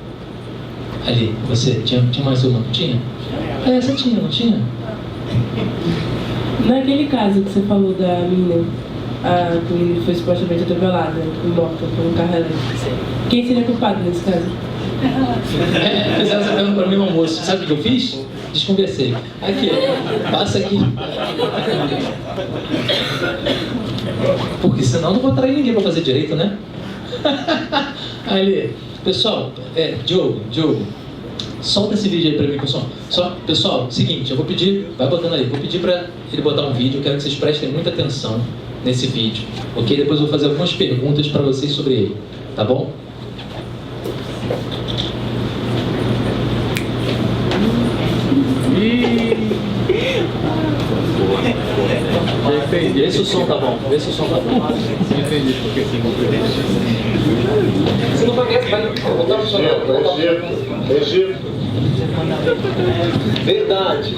Ali, você, tinha mais uma, não tinha? É, você tinha, não tinha? Naquele caso que você falou da menina, a menina que foi supostamente atropelada e morta por um carro elétrico, quem seria culpado nesse caso? Fizeram essa pergunta para mim no almoço. Sabe o que eu fiz? Desconversei. Aqui, ó, passa aqui. Porque senão não vou atrair ninguém para fazer direito, né? Aí, pessoal, Diogo, solta esse vídeo aí para mim, pessoal. Pessoal, seguinte, eu vou pedir, vai botando aí, vou pedir para ele botar um vídeo, eu quero que vocês prestem muita atenção nesse vídeo, ok? Depois eu vou fazer algumas perguntas para vocês sobre ele, tá bom? Vê se o som tá bom. Se não conhece, vai voltar pro som. Verdade.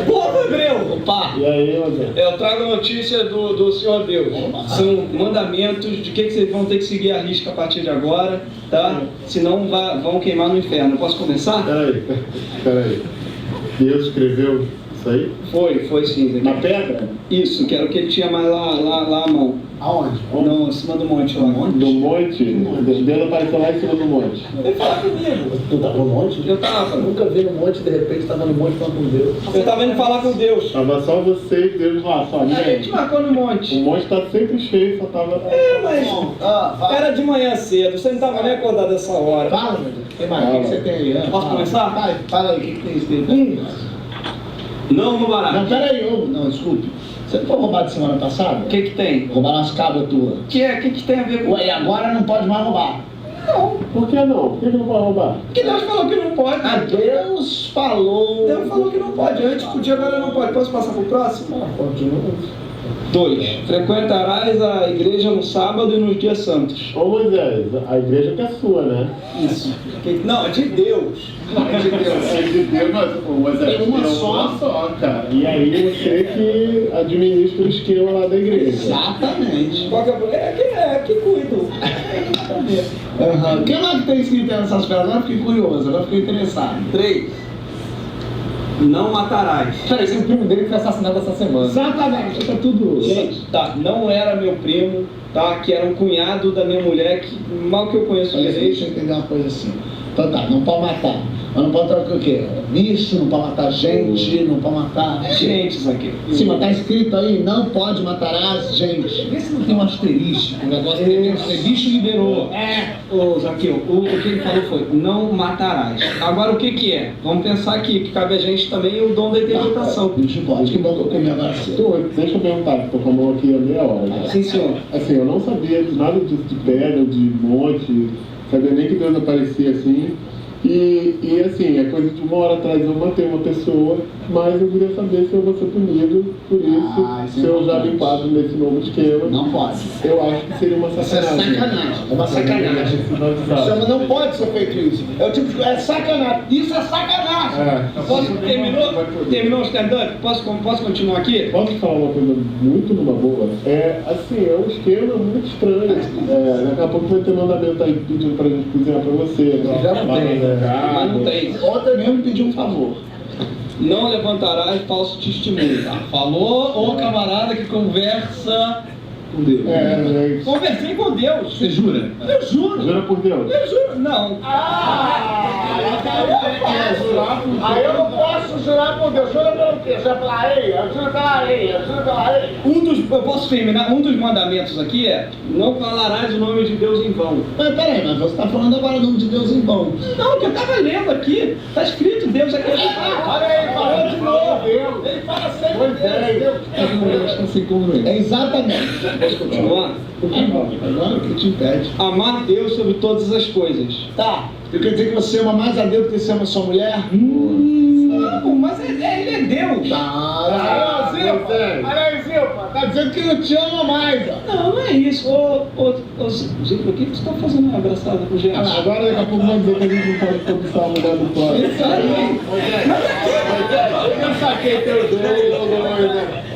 Ô, Gabriel! Opa! E aí, André? Eu trago a notícia do Senhor Deus. São mandamentos de que vocês vão ter que seguir a risca a partir de agora, tá? Senão vão queimar no inferno. Posso começar? Peraí. Deus escreveu isso aí? Foi sim. Zé. Na pedra? Isso, que era o que ele tinha mais lá à mão. Aonde? Não, em cima do monte lá. Do monte? Deus apareceu lá em cima do monte. Ele fala comigo. Tu tava no monte? Eu tava. Nunca vi no monte, de repente tava no monte falando com Deus. Eu tava indo falar com Deus. Tava só você e Deus lá, só A gente ninguém. marcou no monte. O monte tá sempre cheio, só tava... Mas era de manhã cedo, você não tava nem acordado essa hora. Fala, meu Deus. O que mais? O que você tem aí? Posso começar? Vai, fala aí, o que tem escrito? Não roubarás. Não, peraí, não, desculpe. Você não foi roubado semana passada? O que tem? Roubaram as cabras tuas. O que tem a ver com... Ué, e agora não pode mais roubar. Não. Por que não? Por que não pode roubar? Porque Deus falou que não pode. Deus falou. Deus falou que não pode. Antes podia, agora não pode. Posso passar pro próximo? Continua. 2. Frequentarás a igreja no sábado e nos dias santos. Ô Moisés, a igreja que é sua, né? Isso. Não, é de Deus. É de Deus. É de Deus, mas o Moisés Tem uma só, cara. E aí você que administra o esquema lá da igreja. Exatamente. Qual que é o problema? É que cuido. O que mais que tem escrito nessas pedras? Agora fiquei curioso, agora fiquei interessado. 3. Não matarás. Peraí, esse é o primo dele que foi assassinado essa semana. Exatamente, tá tudo. Gente, tá, não era meu primo, tá? Que era um cunhado da minha mulher, que mal que eu conheço Deixa direito. eu entender uma coisa assim. Então tá, não pode matar. Mas não pode trocar o quê? Bicho, não pode matar gente, não pode matar... Gente, isso aqui. Sim, mas tá escrito aí, não pode matarás gente. Vê se não tem um asterístico, o negócio que tem um asterístico liberou. Ô, Zaqueu, o que ele falou foi, não matarás. Agora, o que é? Vamos pensar aqui, que cabe a gente também o dom da interpretação. Bicho pode, que bom que eu comi agora cedo. Deixa eu perguntar, tô com a mão aqui há meia hora. Já. Sim, senhor. Assim, eu não sabia de nada disso de pedra, de monte, sabia nem que Deus aparecia assim. E assim, é coisa de uma hora atrás eu matei uma pessoa, mas eu queria saber se eu vou ser punido por isso, se eu já me enquadro nesse novo esquema. Não pode. Eu acho que seria uma Isso é sacanagem. sacanagem. É uma sacanagem. Chama, não pode ser feito isso. É o tipo de... É sacanagem. Isso é sacanagem. Terminou o stand-up? Posso continuar aqui? Posso te falar uma coisa muito numa boa? É um esquema muito estranho. Daqui a pouco vai ter mandamento aí pedindo pra gente cozinhar pra você. Já não tem, né? Mas não tem. Ontem mesmo pediu um favor. Não levantarás falso testemunho. Falou o camarada que conversa Com Deus. Conversei com Deus. Você jura? Eu juro. Jura por Deus? Eu juro. Não. Aí eu não posso jurar por Deus. Jura pelo quê? Jura pela areia? Jura pela areia? Jura pela areia? Eu posso terminar? Um dos mandamentos aqui é: não falarás o nome de Deus em vão. Mas peraí, mas você está falando agora o nome de Deus em vão. Não, que eu estava lendo aqui. Está escrito Deus aqui. Olha aí, falou de novo. Ele fala sempre Deus. É exatamente. Posso continuar? Agora o que te impede? Amar Deus sobre todas as coisas. Tá. Você quer dizer que você ama mais a Deus do que você ama sua mulher? Não, mas ele é Deus. Tá. Olha aí, Zilpa. Tá dizendo que não te ama mais, ó. Não é isso. Zico, o que você está fazendo uma abraçada com gente? Agora daqui a pouco vai dizer que a gente não pode começar a mudar do plano. Isso aí. Eu saquei teu dedo,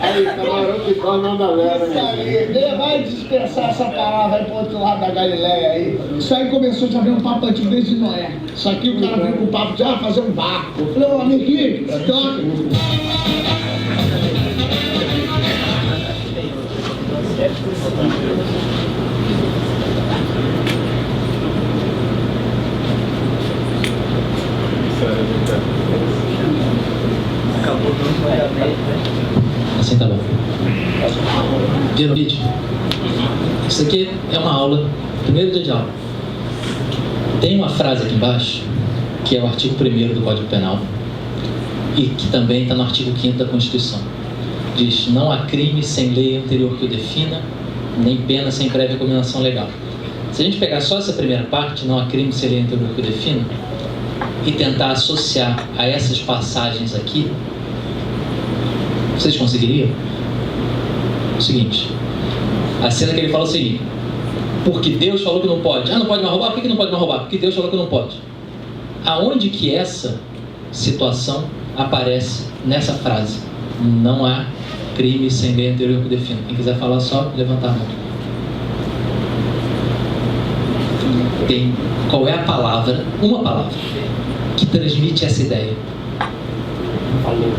aí, camarão que corre não dá leve. Isso aí. Ele vai dispersar essa palavra aí pro outro lado da Galileia aí. Isso aí começou já a ver um papo antigo desde Noé. Isso aqui o cara veio com o papo de fazer um barco. Eu falei, ô amiguinho, toca. Assim tá bom. Viram o vídeo? Isso aqui é uma aula, primeiro dia de aula. Tem uma frase aqui embaixo, que é o artigo 1º do Código Penal, e que também está no artigo 5º da Constituição. Diz: não há crime sem lei anterior que o defina, nem pena sem prévia combinação legal. Se a gente pegar só essa primeira parte, não há crime sem lei anterior que o defina, e tentar associar a essas passagens aqui, vocês conseguiriam? O seguinte, a cena que ele fala é o seguinte: porque Deus falou que não pode. Ah, não pode mais roubar? Por que não pode mais roubar? Porque Deus falou que não pode. Aonde que essa situação aparece nessa frase? Não há crime sem lei anterior que o defina. Quem quiser falar, só levantar a mão. Tem. Qual é a palavra, uma palavra, que transmite essa ideia? Falou.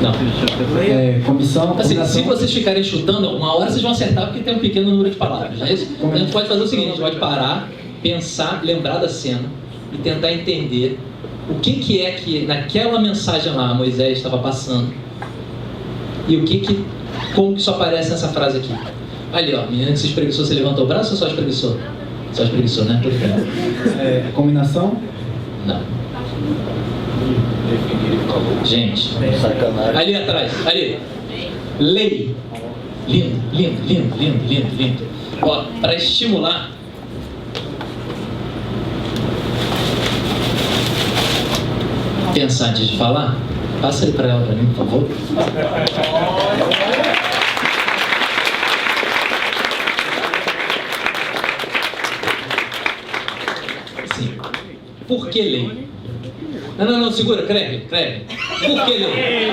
Não. Comissão. Assim, se vocês ficarem chutando, uma hora vocês vão acertar porque tem um pequeno número de palavras, não é isso? Então a gente pode fazer o seguinte: a gente pode parar, pensar, lembrar da cena e tentar entender o que é que naquela mensagem lá Moisés estava passando e como que isso aparece nessa frase aqui. Ali, ó, menina que se espreguiçou, você levantou o braço ou só espreguiçou? Só espreguiçou, né? Combinação? Não. Gente, ali atrás, ali. Lei. Lindo, lindo, lindo, lindo, lindo, lindo. Ó, para estimular. Pensar antes de falar, passa aí para ela para mim, por favor. Sim. Por que lei? Não, segura, Craig. Por que lei?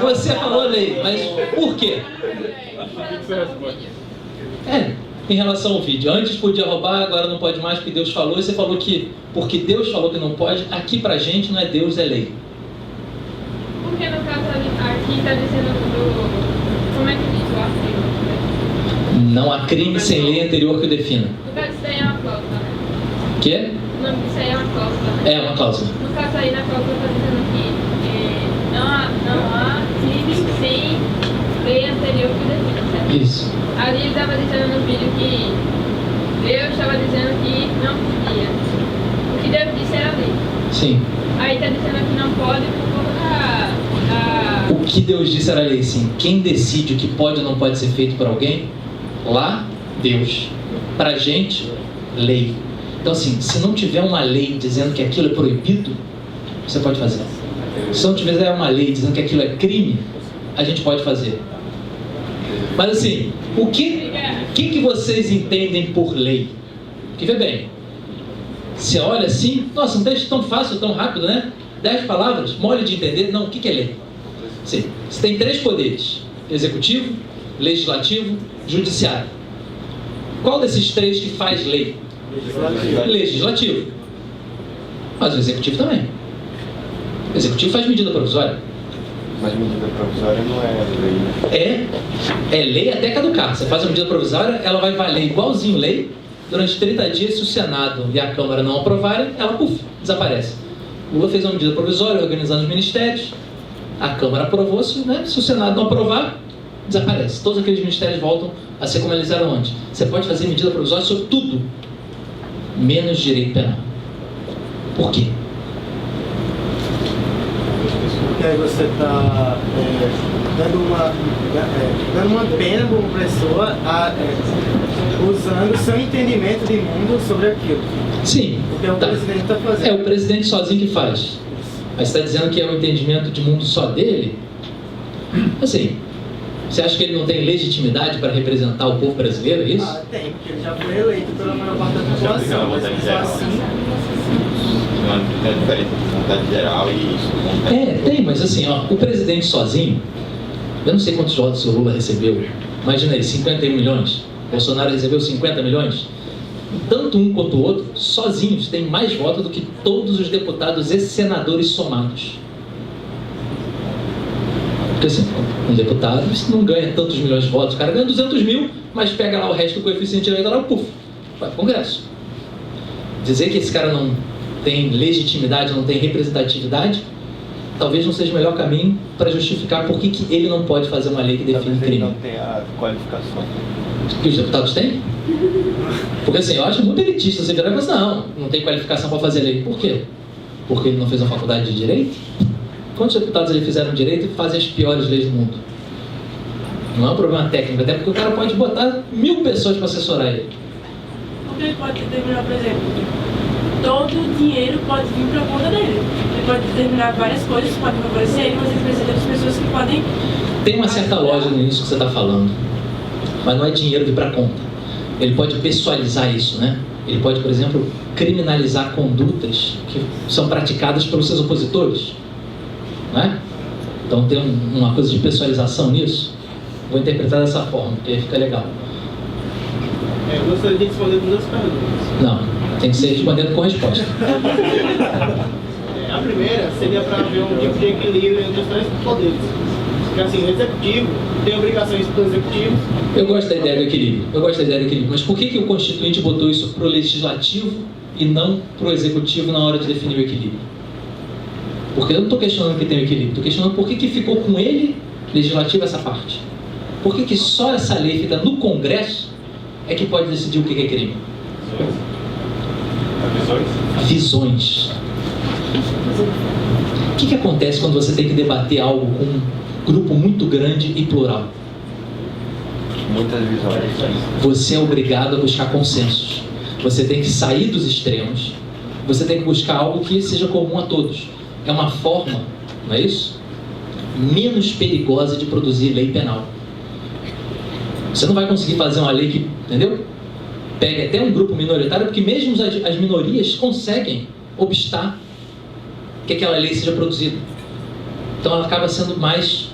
Você falou lei, mas por quê? Em relação ao vídeo, antes podia roubar, agora não pode mais porque Deus falou, e você falou que porque Deus falou que não pode, aqui pra gente não é Deus, é lei. Porque no caso aqui está dizendo como é que diz o artigo? Não há crime sem lei anterior que o defina. No caso isso aí é uma cláusula, né? Quê? O nome disso aí é uma cláusula, né? É uma cláusula. No caso aí na cláusula está dizendo que não há crime sem lei anterior que o defina, certo? Isso. Ali ele estava dizendo no vídeo que Deus estava dizendo que não podia. O que Deus disse era lei. Sim. Aí está dizendo que não pode por conta da... O que Deus disse era lei, sim. Quem decide o que pode ou não pode ser feito por alguém? Lá, Deus. Pra gente, lei. Então assim, se não tiver uma lei dizendo que aquilo é proibido, você pode fazer. Se não tiver uma lei dizendo que aquilo é crime, a gente pode fazer. Mas assim, o que vocês entendem por lei? Porque vê bem, você olha assim, nossa, um texto tão fácil, tão rápido, né? 10 palavras, mole de entender. Não, o que é lei? Sim, você tem 3 poderes: executivo, legislativo, judiciário. Qual desses 3 que faz lei? Legislativo. Mas o executivo também. O executivo faz medida provisória. Mas medida provisória não é lei. É lei até caducar. Você faz uma medida provisória, ela vai valer igualzinho lei durante 30 dias. Se o Senado e a Câmara não aprovarem, ela desaparece. Lula fez uma medida provisória organizando os ministérios, a Câmara aprovou, se o Senado não aprovar, desaparece. Todos aqueles ministérios voltam a ser como eles eram antes. Você pode fazer medida provisória sobre tudo, menos direito penal. Por quê? Porque aí você está dando uma pena para uma pessoa usando o seu entendimento de mundo sobre aquilo. Sim. Porque o presidente está fazendo. É o presidente sozinho que faz. Mas você está dizendo que é um entendimento de mundo só dele? Assim, você acha que ele não tem legitimidade para representar o povo brasileiro, é isso? Tem, porque ele já foi eleito pela maior parte da população. Mas só assim... Não é diferente de vontade geral e isso. Tem, mas assim, o presidente sozinho, eu não sei quantos votos o Lula recebeu. Imagina aí, 51 milhões. Bolsonaro recebeu 50 milhões. Tanto um quanto o outro, sozinhos, têm mais votos do que todos os deputados e senadores somados. Porque assim, um deputado não ganha tantos milhões de votos, o cara ganha 200 mil, mas pega lá o resto do coeficiente eleitoral, vai pro Congresso. Dizer que esse cara não tem legitimidade, não tem representatividade, talvez não seja o melhor caminho para justificar por que ele não pode fazer uma lei que define crime. Não tem a qualificação. Que os deputados têm? Porque assim, eu acho muito elitista você virar e falar assim, não tem qualificação para fazer lei. Por quê? Porque ele não fez uma faculdade de direito? Quantos deputados ele fizeram direito e fazem as piores leis do mundo? Não é um problema técnico, até porque o cara pode botar 1000 pessoas para assessorar ele. Porque ele pode determinar, por exemplo, todo o dinheiro pode vir para a conta dele. Ele pode determinar várias coisas que podem favorecer ele, mas ele precisa das pessoas que podem... Tem uma certa lógica nisso que você está falando, mas não é dinheiro vir para a conta. Ele pode pessoalizar isso, né? Ele pode, por exemplo, criminalizar condutas que são praticadas pelos seus opositores, né? Então tem uma coisa de pessoalização nisso. Vou interpretar dessa forma, porque aí fica legal. Eu gostaria de responder com 2 perguntas. Não, tem que ser respondendo com resposta. A primeira seria para ver um tipo de equilíbrio entre os 3 poderes. Porque assim, o executivo tem obrigações para o executivo. Eu gosto da ideia do equilíbrio. Mas por que o Constituinte botou isso para o legislativo e não para o executivo na hora de definir o equilíbrio? Porque eu não estou questionando que tem o equilíbrio, estou questionando por que ficou com ele, legislativo, essa parte. Por que só essa lei fica no Congresso é que pode decidir o que é crime? Visões. O que acontece quando você tem que debater algo com um grupo muito grande e plural? Muitas visões. Você é obrigado a buscar consensos. Você tem que sair dos extremos. Você tem que buscar algo que seja comum a todos. É uma forma, não é isso? Menos perigosa de produzir lei penal. Você não vai conseguir fazer uma lei que, entendeu? Pegue até um grupo minoritário, porque mesmo as minorias conseguem obstar que aquela lei seja produzida. Então ela acaba sendo mais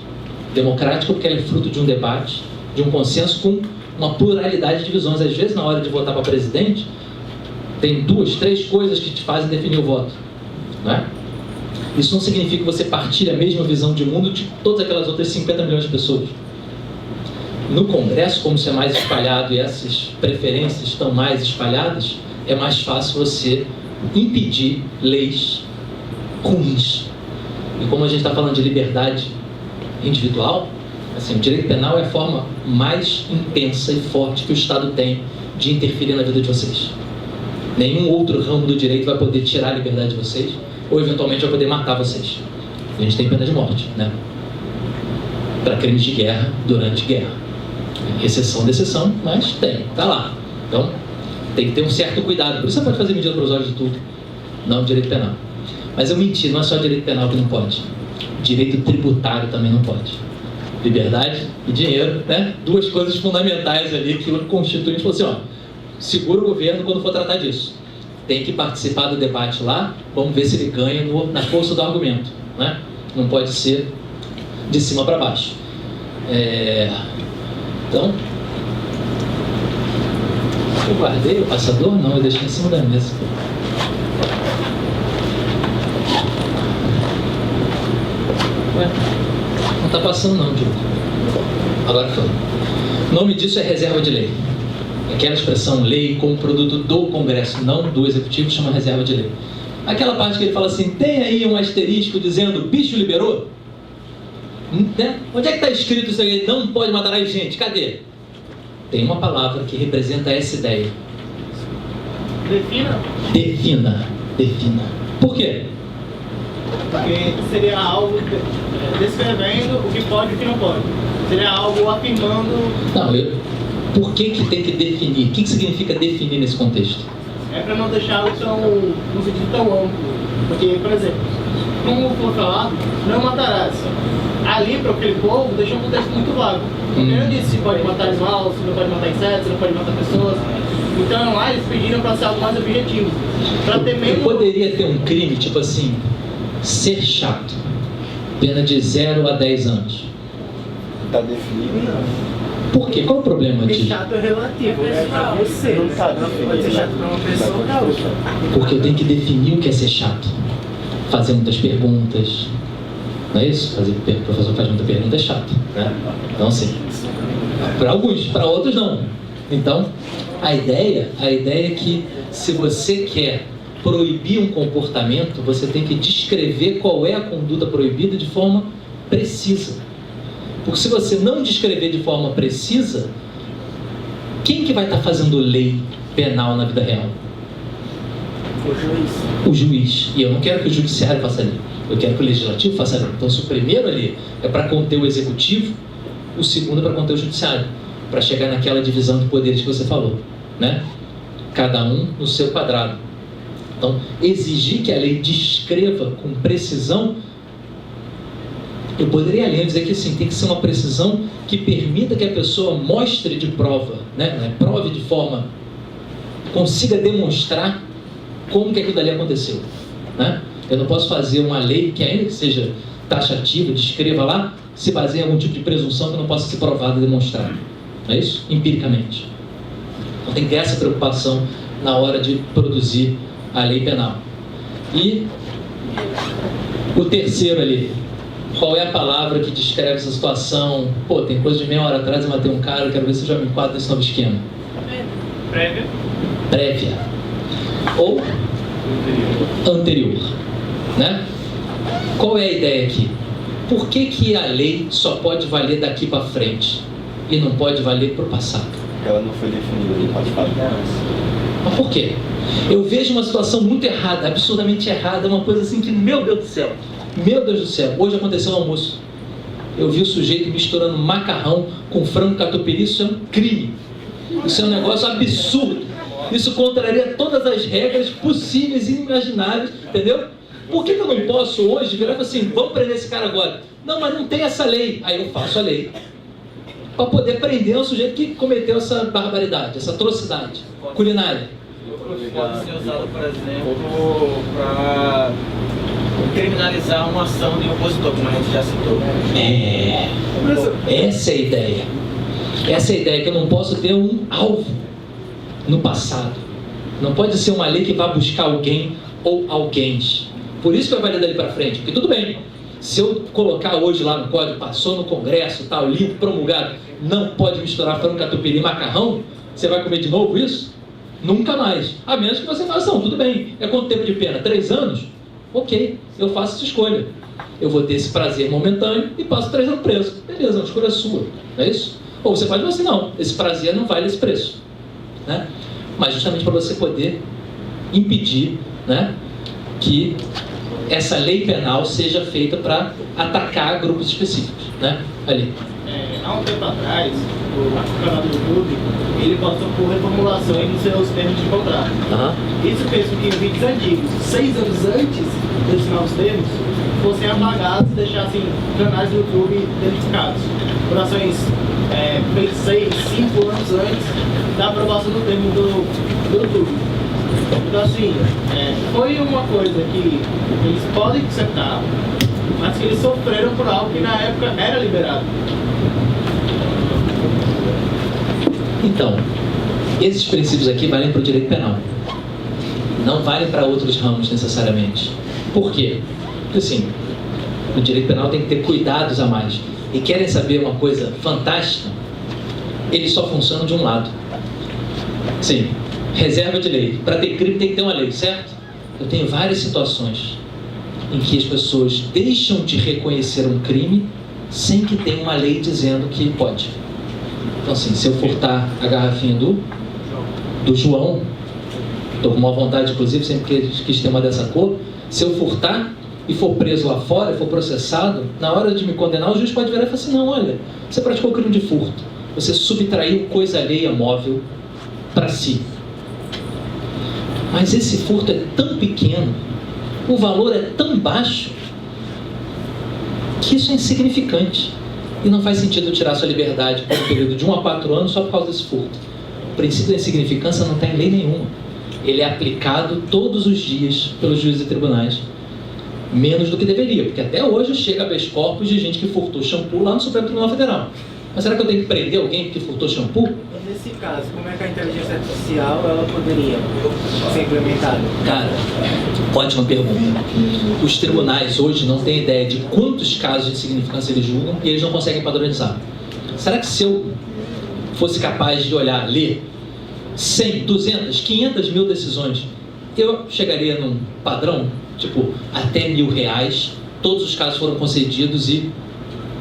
democrática, porque ela é fruto de um debate, de um consenso com uma pluralidade de visões. Às vezes, na hora de votar para presidente, tem 2, 3 coisas que te fazem definir o voto, não é? Isso não significa que você partilha a mesma visão de mundo de todas aquelas outras 50 milhões de pessoas. No Congresso, como isso é mais espalhado e essas preferências estão mais espalhadas, é mais fácil você impedir leis ruins. E como a gente está falando de liberdade individual, assim, o direito penal é a forma mais intensa e forte que o Estado tem de interferir na vida de vocês. Nenhum outro ramo do direito vai poder tirar a liberdade de vocês, ou eventualmente vai poder matar vocês. A gente tem pena de morte, né? Para crimes de guerra, durante guerra. Exceção de exceção, mas tem, tá lá. Então, tem que ter um certo cuidado. Por isso você pode fazer medida provisória de tudo, não direito penal. Mas eu menti, não é só direito penal que não pode. Direito tributário também não pode. Liberdade e dinheiro, né? 2 coisas fundamentais ali que o Constituinte falou assim, ó, segura o governo quando for tratar disso. Tem que participar do debate lá, vamos ver se ele ganha na força do argumento, né? Não pode ser de cima para baixo. Então, eu guardei o passador? Não, eu deixei em cima da mesa. Ué? Tá passando não, Diogo. Agora foi. O nome disso é reserva de lei. Aquela expressão lei como produto do Congresso, não do Executivo, chama reserva de lei. Aquela parte que ele fala assim, tem aí um asterisco dizendo bicho liberou? Né? Onde é que está escrito isso aí? Não pode matar a gente. Cadê? Tem uma palavra que representa essa ideia. Defina? Defina. Por quê? Porque seria algo descrevendo o que pode e o que não pode. Seria algo afirmando... Não, por que tem que definir? O que significa definir nesse contexto? É para não deixar algo num sentido tão amplo. Porque, por exemplo, como foi falado, não matarás. Ali, para aquele povo, deixou um contexto muito vago. Porque não disse se pode matar animais, se não pode matar insetos, se não pode matar pessoas. Então lá eles pediram para ser algo mais objetivo. Para ter menos... Poderia ter um crime, tipo assim, ser chato. Pena de 0 a 10 anos. Está definido? Por quê? Qual o problema disso? Porque chato é relativo, é pra você. Não tá definido. Pode ser chato para uma pessoa ou para outra. Porque eu tenho que definir o que é ser chato. Fazer muitas perguntas. Não é isso? O professor faz muita pergunta é chato, né? Então, assim, para alguns, para outros não. Então, a ideia é que se você quer proibir um comportamento, você tem que descrever qual é a conduta proibida de forma precisa. Porque se você não descrever de forma precisa, quem que vai estar fazendo lei penal na vida real? O juiz. E eu não quero que o judiciário faça lei. Eu quero que o legislativo faça lei. Então, se o primeiro ali é para conter o executivo, o segundo é para conter o judiciário. Para chegar naquela divisão de poderes que você falou, né? Cada um no seu quadrado. Então, exigir que a lei descreva com precisão, eu poderia além dizer que assim, tem que ser uma precisão que permita que a pessoa mostre de prova, né? Prove de forma, consiga demonstrar como que aquilo dali aconteceu, né? Eu não posso fazer uma lei que, ainda que seja taxativa, descreva lá, se baseia em algum tipo de presunção que não possa ser provada e demonstrada. Não é isso? Empiricamente. Então tem que ter essa preocupação na hora de produzir a lei penal. E o terceiro ali, qual é a palavra que descreve essa situação? Pô, tem coisa de meia hora atrás eu matei um cara, eu quero ver se eu já me enquadro nesse novo esquema. Prévia. Ou anterior. Né? Qual é a ideia aqui? Por que a lei só pode valer daqui para frente e não pode valer para o passado? Ela não foi definida no passado. Mas por quê? Eu vejo uma situação muito errada, absurdamente errada, uma coisa assim que, meu Deus do céu, hoje aconteceu no almoço. Eu vi o sujeito misturando macarrão com frango catupiry, isso é um crime. Isso é um negócio absurdo. Isso contraria todas as regras possíveis e inimagináveis, entendeu? Por que eu não posso hoje virar e falar assim, vamos prender esse cara agora? Não, mas não tem essa lei. Aí eu faço a lei. Para poder prender o sujeito que cometeu essa barbaridade, essa atrocidade culinária. Pode ser usado, por exemplo, para criminalizar uma ação de opositor, como a gente já citou. Essa é a ideia. Essa é a ideia, que eu não posso ter um alvo no passado. Não pode ser uma lei que vá buscar alguém ou alguém. Por isso que vai valer dali para frente. Porque tudo bem, se eu colocar hoje lá no código, passou no Congresso, tal, livro promulgado, não pode misturar frango, catupiry e macarrão, você vai comer de novo isso? Nunca mais. A menos que você faça, não, tudo bem. É quanto tempo de pena? 3 anos? Ok, eu faço essa escolha. Eu vou ter esse prazer momentâneo e passo 3 anos preso. Beleza, a escolha é sua, não é isso? Ou você pode dizer assim, não, esse prazer não vale esse preço, né? Mas justamente para você poder impedir, né, que essa lei penal seja feita para atacar grupos específicos, né? Ali. Há um tempo atrás, o canal do YouTube, ele passou por reformulações nos seus termos de contrato. Isso fez com que vídeos antigos, 6 anos antes desses novos termos, fossem apagados e deixassem canais do YouTube identificados. Por ações feitas 5 anos antes da aprovação do termo do YouTube. Então assim, foi uma coisa que eles podem aceitar, mas que eles sofreram por algo que na época era liberado. Então, esses princípios aqui valem para o direito penal. Não valem para outros ramos necessariamente. Por quê? Porque assim, no direito penal tem que ter cuidados a mais. e querem saber uma coisa fantástica, eles só funcionam de um lado. Sim, reserva de lei. Para ter crime tem que ter uma lei, certo? Eu tenho várias situações em que as pessoas deixam de reconhecer um crime sem que tenha uma lei dizendo que pode. Então assim, se eu furtar a garrafinha do João, estou com uma vontade, inclusive, sempre quis ter uma dessa cor, se eu furtar e for preso lá fora, for processado, na hora de me condenar, o juiz pode virar e falar assim, não, olha, você praticou crime de furto, você subtraiu coisa alheia móvel para si. Mas esse furto é tão pequeno, o valor é tão baixo, que isso é insignificante. E não faz sentido tirar sua liberdade por um período de 1 a 4 anos só por causa desse furto. O princípio da insignificância não está em lei nenhuma. Ele é aplicado todos os dias pelos juízes e tribunais. Menos do que deveria, porque até hoje chega habeas corpus de gente que furtou shampoo lá no Supremo Tribunal Federal. Mas será que eu tenho que prender alguém que furtou shampoo? Nesse caso, como é que a inteligência artificial ela poderia ser implementada? Cara, ótima pergunta. Os tribunais hoje não têm ideia de quantos casos de insignificância eles julgam e eles não conseguem padronizar. Será que se eu fosse capaz de olhar, ler 100, 200, 500 mil decisões, eu chegaria num padrão, tipo, até R$1.000, todos os casos foram concedidos e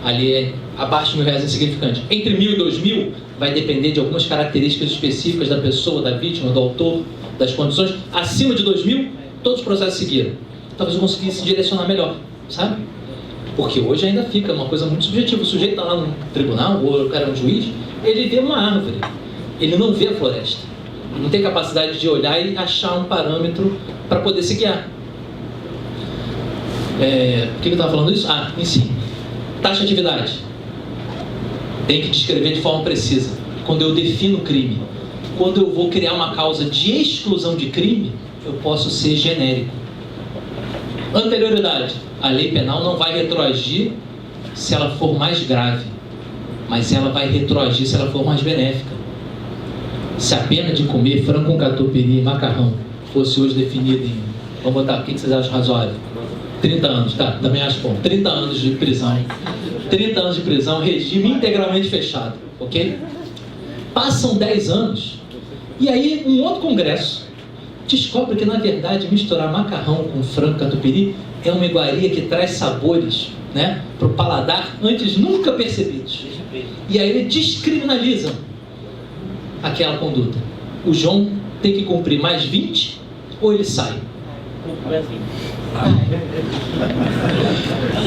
ali é abaixo de R$1.000 é insignificante. Entre 1.000 e 2.000 vai depender de algumas características específicas da pessoa, da vítima, do autor, das condições. Acima de 2.000, todos os processos seguiram. Talvez eu conseguisse direcionar melhor, sabe? Porque hoje ainda fica uma coisa muito subjetiva. O sujeito está lá no tribunal, ou o cara é um juiz, ele vê uma árvore, ele não vê a floresta. Ele não tem capacidade de olhar e achar um parâmetro para poder se guiar. Por que eu estava falando isso? Ensino. Taxatividade. Tem que descrever de forma precisa. Quando eu defino crime, quando eu vou criar uma causa de exclusão de crime, eu posso ser genérico. Anterioridade. A lei penal não vai retroagir se ela for mais grave, mas ela vai retroagir se ela for mais benéfica. Se a pena de comer frango com catupiry e macarrão fosse hoje definida em, vamos botar, o que vocês acham razoável? 30 anos, tá? Também acho bom. 30 anos de prisão. 30 anos de prisão, regime integralmente fechado, ok? Passam 10 anos e aí um outro congresso descobre que, na verdade, misturar macarrão com frango catupiry é uma iguaria que traz sabores, né, para o paladar antes nunca percebidos. E aí ele descriminaliza aquela conduta. O João tem que cumprir mais 20 ou ele sai?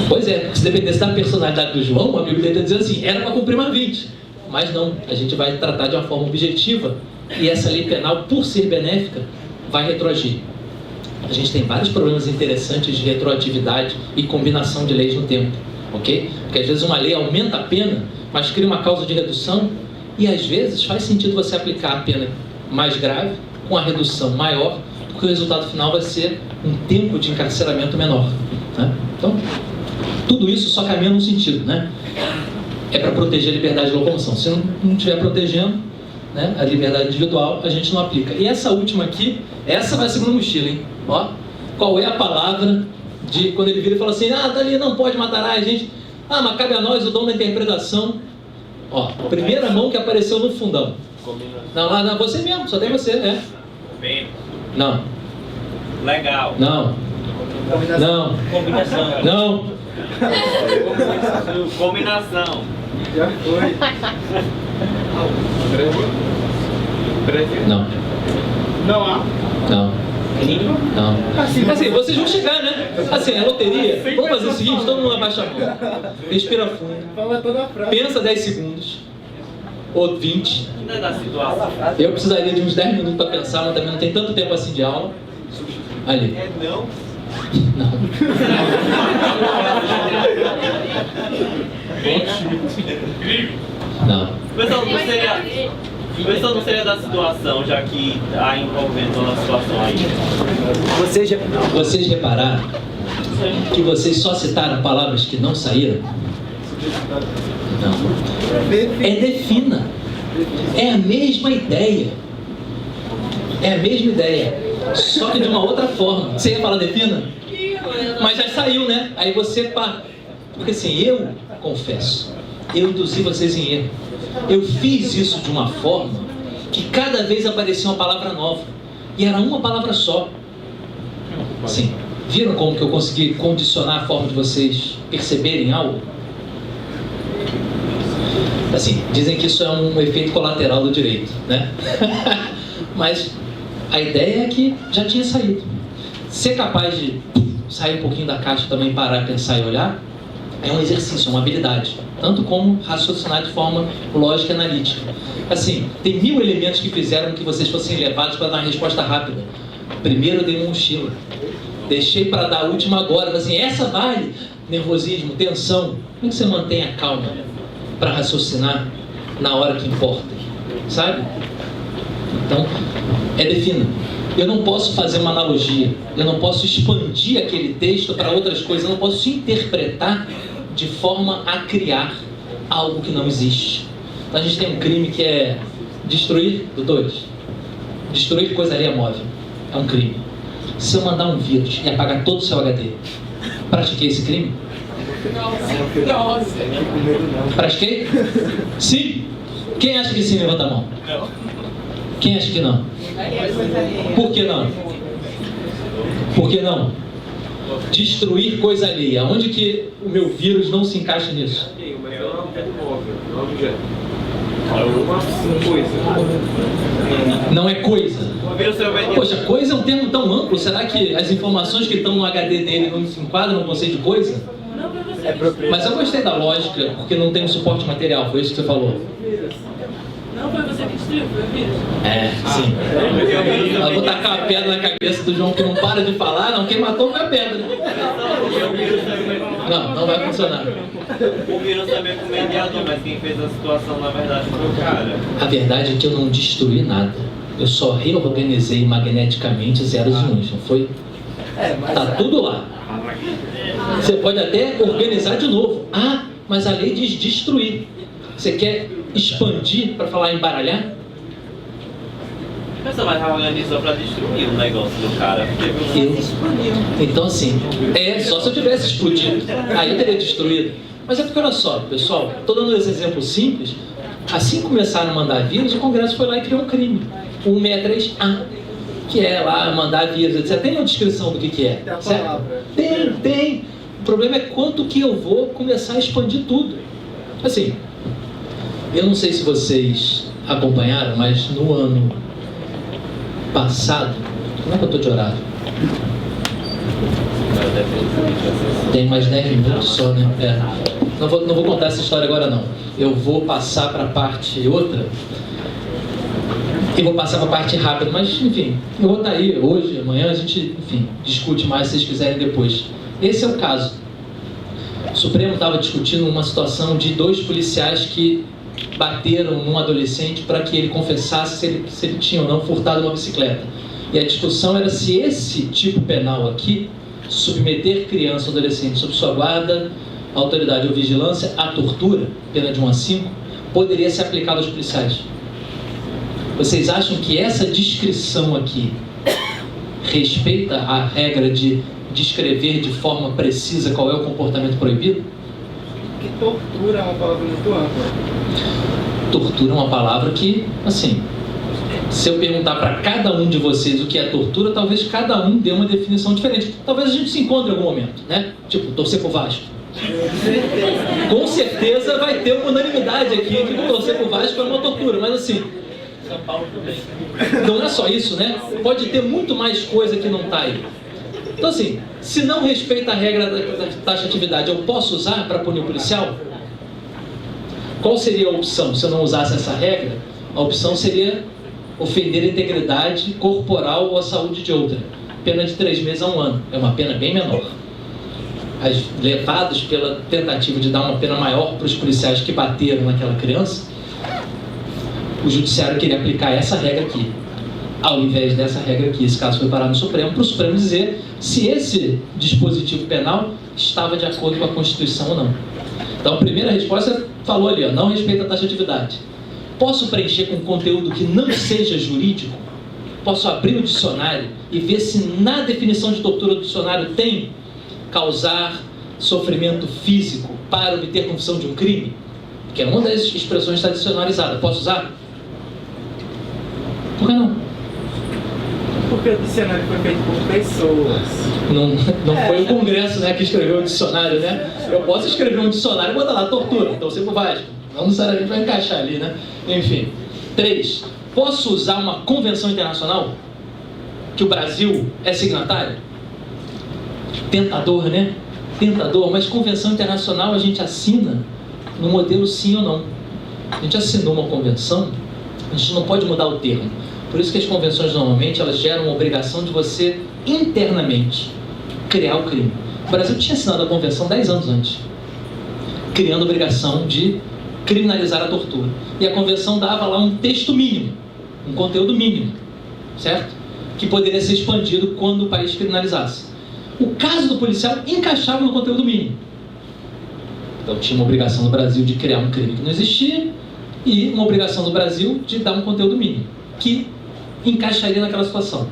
Pois é, se dependesse da personalidade do João, o amigo dele ia dizer assim, era para cumprir mais 20. Mas não, a gente vai tratar de uma forma objetiva e essa lei penal, por ser benéfica, vai retroagir. A gente tem vários problemas interessantes de retroatividade e combinação de leis no tempo, ok? Porque às vezes uma lei aumenta a pena, mas cria uma causa de redução e às vezes faz sentido você aplicar a pena mais grave com a redução maior, porque o resultado final vai ser um tempo de encarceramento menor, né? Então, tudo isso só caminha num sentido, né? É para proteger a liberdade de locomoção. Se não estiver protegendo, né, a liberdade individual, a gente não aplica. E essa última aqui, essa vai ser uma mochila, hein? Ó, qual é a palavra de quando ele vira e fala assim, dali não pode matar a gente, mas cabe a nós o dom da interpretação. Ó, primeira mão que apareceu no fundão. Não, você mesmo, só tem você, né? Bem. Não. Legal. Não. Não. Combinação. Não. Combinação. Já foi. Não. Não há. Não. Não. Assim, vocês vão chegar, né? Assim, a loteria, vamos fazer o seguinte, todo mundo abaixa a mão. Respira fundo. Pensa 10 segundos. Ou 20. Não é da situação. Eu precisaria de uns 10 minutos para pensar, mas também não tem tanto tempo assim de aula. Ali. É não. Não. Não. Pessoal, não seria da situação, já que está envolvendo uma situação aí. Vocês repararam que vocês só citaram palavras que não saíram? Não. É defina. É a mesma ideia. É a mesma ideia. Só que de uma outra forma. Você ia falar defina? Mas já saiu, né? Aí você... Porque assim, eu, confesso, eu induzi vocês em erro. Eu fiz isso de uma forma que cada vez aparecia uma palavra nova. E era uma palavra só. Assim, viram como que eu consegui condicionar a forma de vocês perceberem algo? Assim, dizem que isso é um efeito colateral do direito, né? Mas a ideia é que já tinha saído. Ser capaz de sair um pouquinho da caixa também, parar, pensar e olhar, é um exercício, é uma habilidade. Tanto como raciocinar de forma lógica e analítica. Assim, tem 1000 elementos que fizeram que vocês fossem levados para dar uma resposta rápida. Primeiro eu dei uma mochila. Deixei para dar a última agora. Assim, essa vale. Nervosismo, tensão. Como é que você mantém a calma para raciocinar na hora que importa? Sabe? Então, defina. Eu não posso fazer uma analogia. Eu não posso expandir aquele texto para outras coisas. Eu não posso interpretar de forma a criar algo que não existe. Então a gente tem um crime que é destruir, doutores, destruir coisa alheia móvel. É um crime. Se eu mandar um vírus e apagar todo o seu HD, pratiquei esse crime? Nossa. Pratiquei? Sim? Quem acha que sim, levanta a mão. Quem acha que não? Por que não? Por que não? Destruir coisa alheia. Onde que o meu vírus não se encaixa nisso? Não é coisa. Poxa, coisa é um termo tão amplo. Será que as informações que estão no HD dele não se enquadram no conceito de coisa? Mas eu gostei da lógica, porque não tem um suporte material. Foi isso que você falou. Não foi você que destruiu, foi o vírus? Sim. Eu vou tacar a pedra na cabeça do João que não para de falar. Não, quem matou foi a pedra. Não vai funcionar. O vírus também foi o mediador, mas quem fez a situação na verdade foi o cara. A verdade é que eu não destruí nada. Eu só reorganizei magneticamente zeros e uns, não foi? Tá tudo lá. Você pode até organizar de novo. Mas a lei diz destruir. Você quer expandir para falar embaralhar? Mas vai organizar para destruir o negócio do cara. Então assim, só se eu tivesse explodido. Aí eu teria destruído. Mas é porque, olha só, pessoal, estou dando esse exemplo simples. Assim que começaram a mandar vírus, o Congresso foi lá e criou um crime. O 163A, que é lá mandar vírus, etc. Tem uma descrição do que é. Certo? Tem. O problema é quanto que eu vou começar a expandir tudo. Assim, eu não sei se vocês acompanharam, mas no ano passado... Como é que eu estou de horário? Tem mais 10 minutos só, né? Não vou contar essa história agora, não. Eu vou passar para a parte outra. E vou passar para a parte rápida, mas, enfim, eu vou estar aí hoje, amanhã, a gente, enfim, discute mais se vocês quiserem depois. Esse é o caso. O Supremo estava discutindo uma situação de 2 policiais que bateram num adolescente para que ele confessasse se ele tinha ou não furtado uma bicicleta. E a discussão era se esse tipo penal aqui, submeter criança ou adolescente sob sua guarda, autoridade ou vigilância, à tortura, pena de 1 a 5, poderia ser aplicado aos policiais. Vocês acham que essa descrição aqui respeita a regra de descrever de forma precisa qual é o comportamento proibido? Porque tortura é uma palavra muito ampla. Tortura é uma palavra que, assim, se eu perguntar para cada um de vocês o que é tortura, talvez cada um dê uma definição diferente. Talvez a gente se encontre em algum momento, né? Tipo, torcer pro Vasco. Com certeza vai ter uma unanimidade aqui de que torcer pro Vasco é uma tortura, mas assim, São Paulo também. não é só isso, né? Pode ter muito mais coisa que não está aí. Então assim, se não respeita a regra da taxatividade, eu posso usar para punir o policial? Qual seria a opção se eu não usasse essa regra? A opção seria ofender a integridade corporal ou a saúde de outra. Pena de 3 meses a 1 ano. É uma pena bem menor. Levados pela tentativa de dar uma pena maior para os policiais que bateram naquela criança, o judiciário queria aplicar essa regra aqui, ao invés dessa regra aqui. Esse caso foi parar no Supremo, para o Supremo dizer se esse dispositivo penal estava de acordo com a Constituição ou não. Então a primeira resposta falou ali, não respeita a taxatividade. Posso preencher com conteúdo que não seja jurídico? Posso abrir o dicionário e ver se na definição de tortura do dicionário tem causar sofrimento físico para obter confissão de um crime, que é uma das expressões tradicionalizadas. Posso usar? Por que não? Porque o dicionário foi feito por pessoas. Não foi o Congresso, né, que escreveu o dicionário, né? Eu posso escrever um dicionário e botar lá tortura, então você pro Vasco. Não necessariamente vai encaixar ali, né? Enfim. 3. Posso usar uma convenção internacional que o Brasil é signatário? Tentador, né? Tentador, mas convenção internacional a gente assina no modelo sim ou não. A gente assinou uma convenção, a gente não pode mudar o termo. Por isso que as convenções normalmente elas geram uma obrigação de você internamente criar o crime. O Brasil tinha assinado a convenção 10 anos antes, criando a obrigação de criminalizar a tortura. E a convenção dava lá um texto mínimo, um conteúdo mínimo, certo? Que poderia ser expandido quando o país criminalizasse. O caso do policial encaixava no conteúdo mínimo. Então tinha uma obrigação do Brasil de criar um crime que não existia e uma obrigação do Brasil de dar um conteúdo mínimo, que encaixaria naquela situação.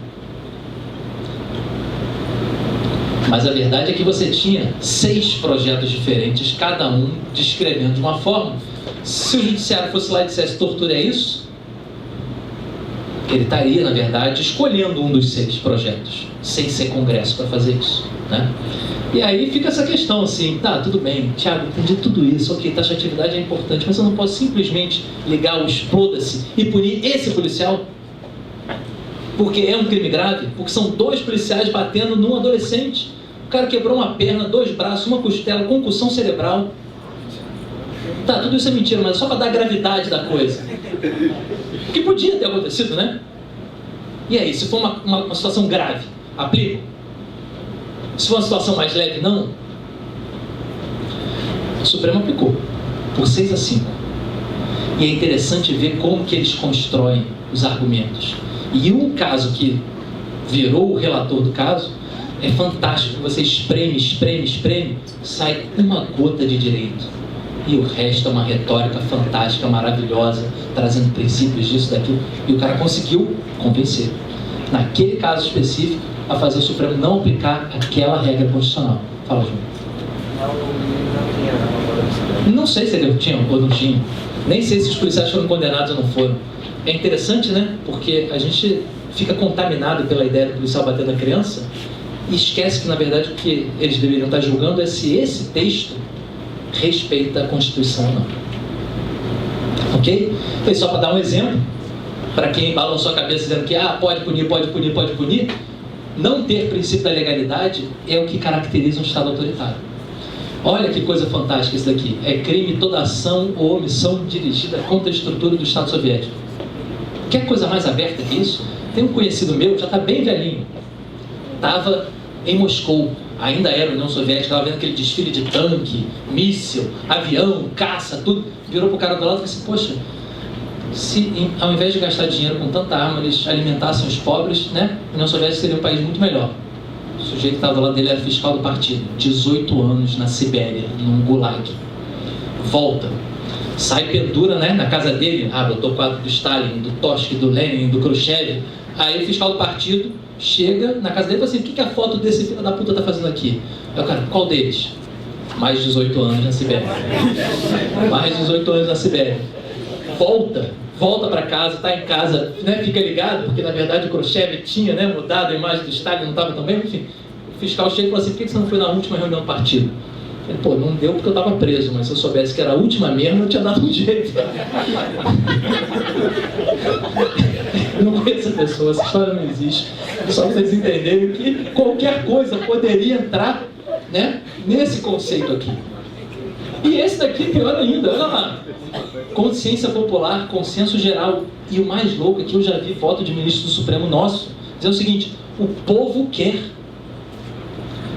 Mas a verdade é que você tinha 6 projetos diferentes, cada um descrevendo de uma forma. Se o judiciário fosse lá e dissesse tortura é isso, ele estaria, na verdade, escolhendo um dos 6 projetos, sem ser Congresso para fazer isso, né? E aí fica essa questão assim, tá, tudo bem, Thiago, entendi tudo isso, ok, taxatividade é importante, mas eu não posso simplesmente ligar o exploda-se e punir esse policial? Porque é um crime grave? Porque são 2 policiais batendo num adolescente. O cara quebrou uma perna, 2 braços, uma costela, concussão cerebral. Tá, tudo isso é mentira, mas é só para dar a gravidade da coisa. Que podia ter acontecido, né? E aí, se for uma situação grave, aplica? Se for uma situação mais leve, não? O Supremo aplicou, por 6-5. E é interessante ver como que eles constroem os argumentos. E um caso que virou o relator do caso, é fantástico. Você espreme, sai uma gota de direito. E o resto é uma retórica fantástica, maravilhosa, trazendo princípios disso, daquilo. E o cara conseguiu convencer, naquele caso específico, a fazer o Supremo não aplicar aquela regra constitucional. Fala, João. Não sei se ele tinha ou não tinha. Nem sei se os policiais foram condenados ou não foram. É interessante, né? Porque a gente fica contaminado pela ideia do policial bater na criança e esquece que, na verdade, o que eles deveriam estar julgando é se esse texto respeita a Constituição ou não. Ok? Então, só para dar um exemplo, para quem balançou a cabeça dizendo que pode punir, não ter princípio da legalidade é o que caracteriza um Estado autoritário. Olha que coisa fantástica isso daqui. É crime toda ação ou omissão dirigida contra a estrutura do Estado soviético. Quer coisa mais aberta que isso? Tem um conhecido meu, já está bem velhinho. Estava em Moscou, ainda era a União Soviética, estava vendo aquele desfile de tanque, míssil, avião, caça, tudo. Virou para o cara do lado e falou assim, poxa, se ao invés de gastar dinheiro com tanta arma, eles alimentassem os pobres, né? A União Soviética seria um país muito melhor. O sujeito que estava do lado dele era fiscal do partido, 18 anos na Sibéria, num gulag. Volta, sai, pendura, né, na casa dele, botou o quadro do Stalin, do Trotsky, do Lenin, do Khrushchev. Aí o fiscal do partido chega na casa dele e fala assim, o que a foto desse filho da puta está fazendo aqui? Aí o cara, qual deles? Mais de 18 anos na Sibéria. Mais de 18 anos na Sibéria. Volta para casa, está em casa, né, fica ligado, porque na verdade o Khrushchev tinha, né, mudado a imagem do Stalin, não estava tão bem, enfim. O fiscal chega e fala assim, por que você não foi na última reunião do partido? Ele, não deu porque eu estava preso, mas se eu soubesse que era a última mesmo, eu tinha dado um jeito. Eu não conheço a pessoa, essa história não existe. Só para vocês entenderem que qualquer coisa poderia entrar, né, nesse conceito aqui. E esse daqui, pior ainda, olha lá. Consciência popular, consenso geral. E o mais louco é que eu já vi voto de ministro do Supremo nosso dizer o seguinte, o povo quer.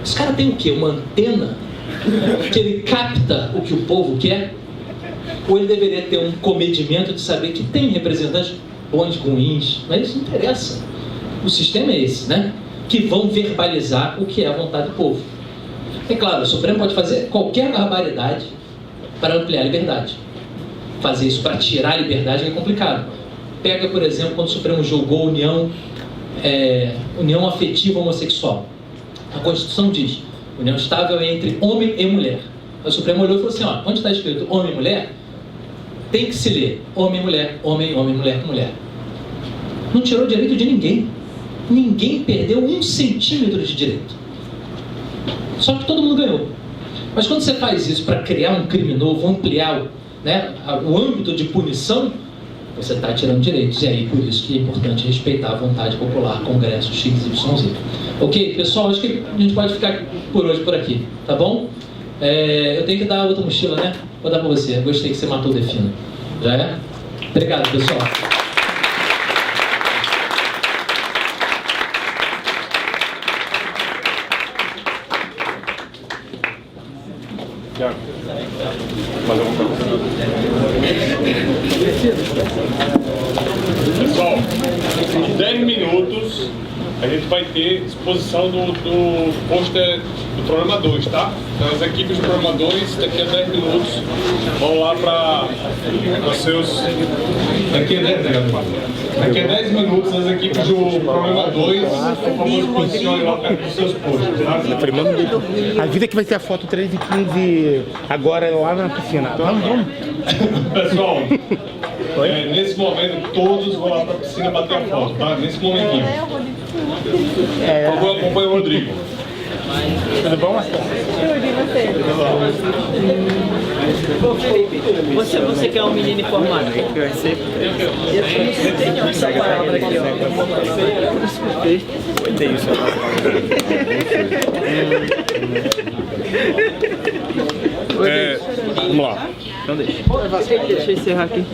Esse cara tem o quê? Uma antena que ele capta o que o povo quer? Ou ele deveria ter um comedimento de saber que tem representantes bons e ruins? Mas isso não interessa. O sistema é esse, né? Que vão verbalizar o que é a vontade do povo. É claro, o Supremo pode fazer qualquer barbaridade para ampliar a liberdade. Fazer isso para tirar a liberdade é complicado. Pega, por exemplo, quando o Supremo julgou união afetiva homossexual. A Constituição diz, união estável é entre homem e mulher. A Suprema olhou e falou assim, ó, onde está escrito homem e mulher, tem que se ler homem e mulher, homem, mulher, mulher. Não tirou direito de ninguém. Ninguém perdeu 1 centímetro de direito. Só que todo mundo ganhou. Mas quando você faz isso para criar um crime novo, ampliar, né, o âmbito de punição, você está tirando direitos. E aí, por isso que é importante respeitar a vontade popular, Congresso XYZ. Ok? Pessoal, acho que a gente pode ficar por hoje por aqui, tá bom? Eu tenho que dar outra mochila, né? Vou dar para você. Gostei que você matou o Defina. Já é? Obrigado, pessoal. Pessoal, em 10 minutos a gente vai ter exposição do pôster do programa 2, tá? Então as equipes de programadores daqui a 10 minutos vão lá para os seus... Daqui a 10 minutos as equipes do programa 2 vão posicionar lá perto dos seus posters, tá? A vida que vai ser a foto 3h15 agora lá na piscina. Vamos. Pessoal, nesse momento todos vão lá para a piscina bater a foto, tá? Nesse momentinho. Por favor, acompanhe o Rodrigo. Tudo bom, Marcelo? Bom, Felipe, você que é um menino informado. Eu não tenho essa palavra aqui, ó. Eu escutei. Odeio essa palavra. Vamos lá. Então deixa eu encerrar aqui.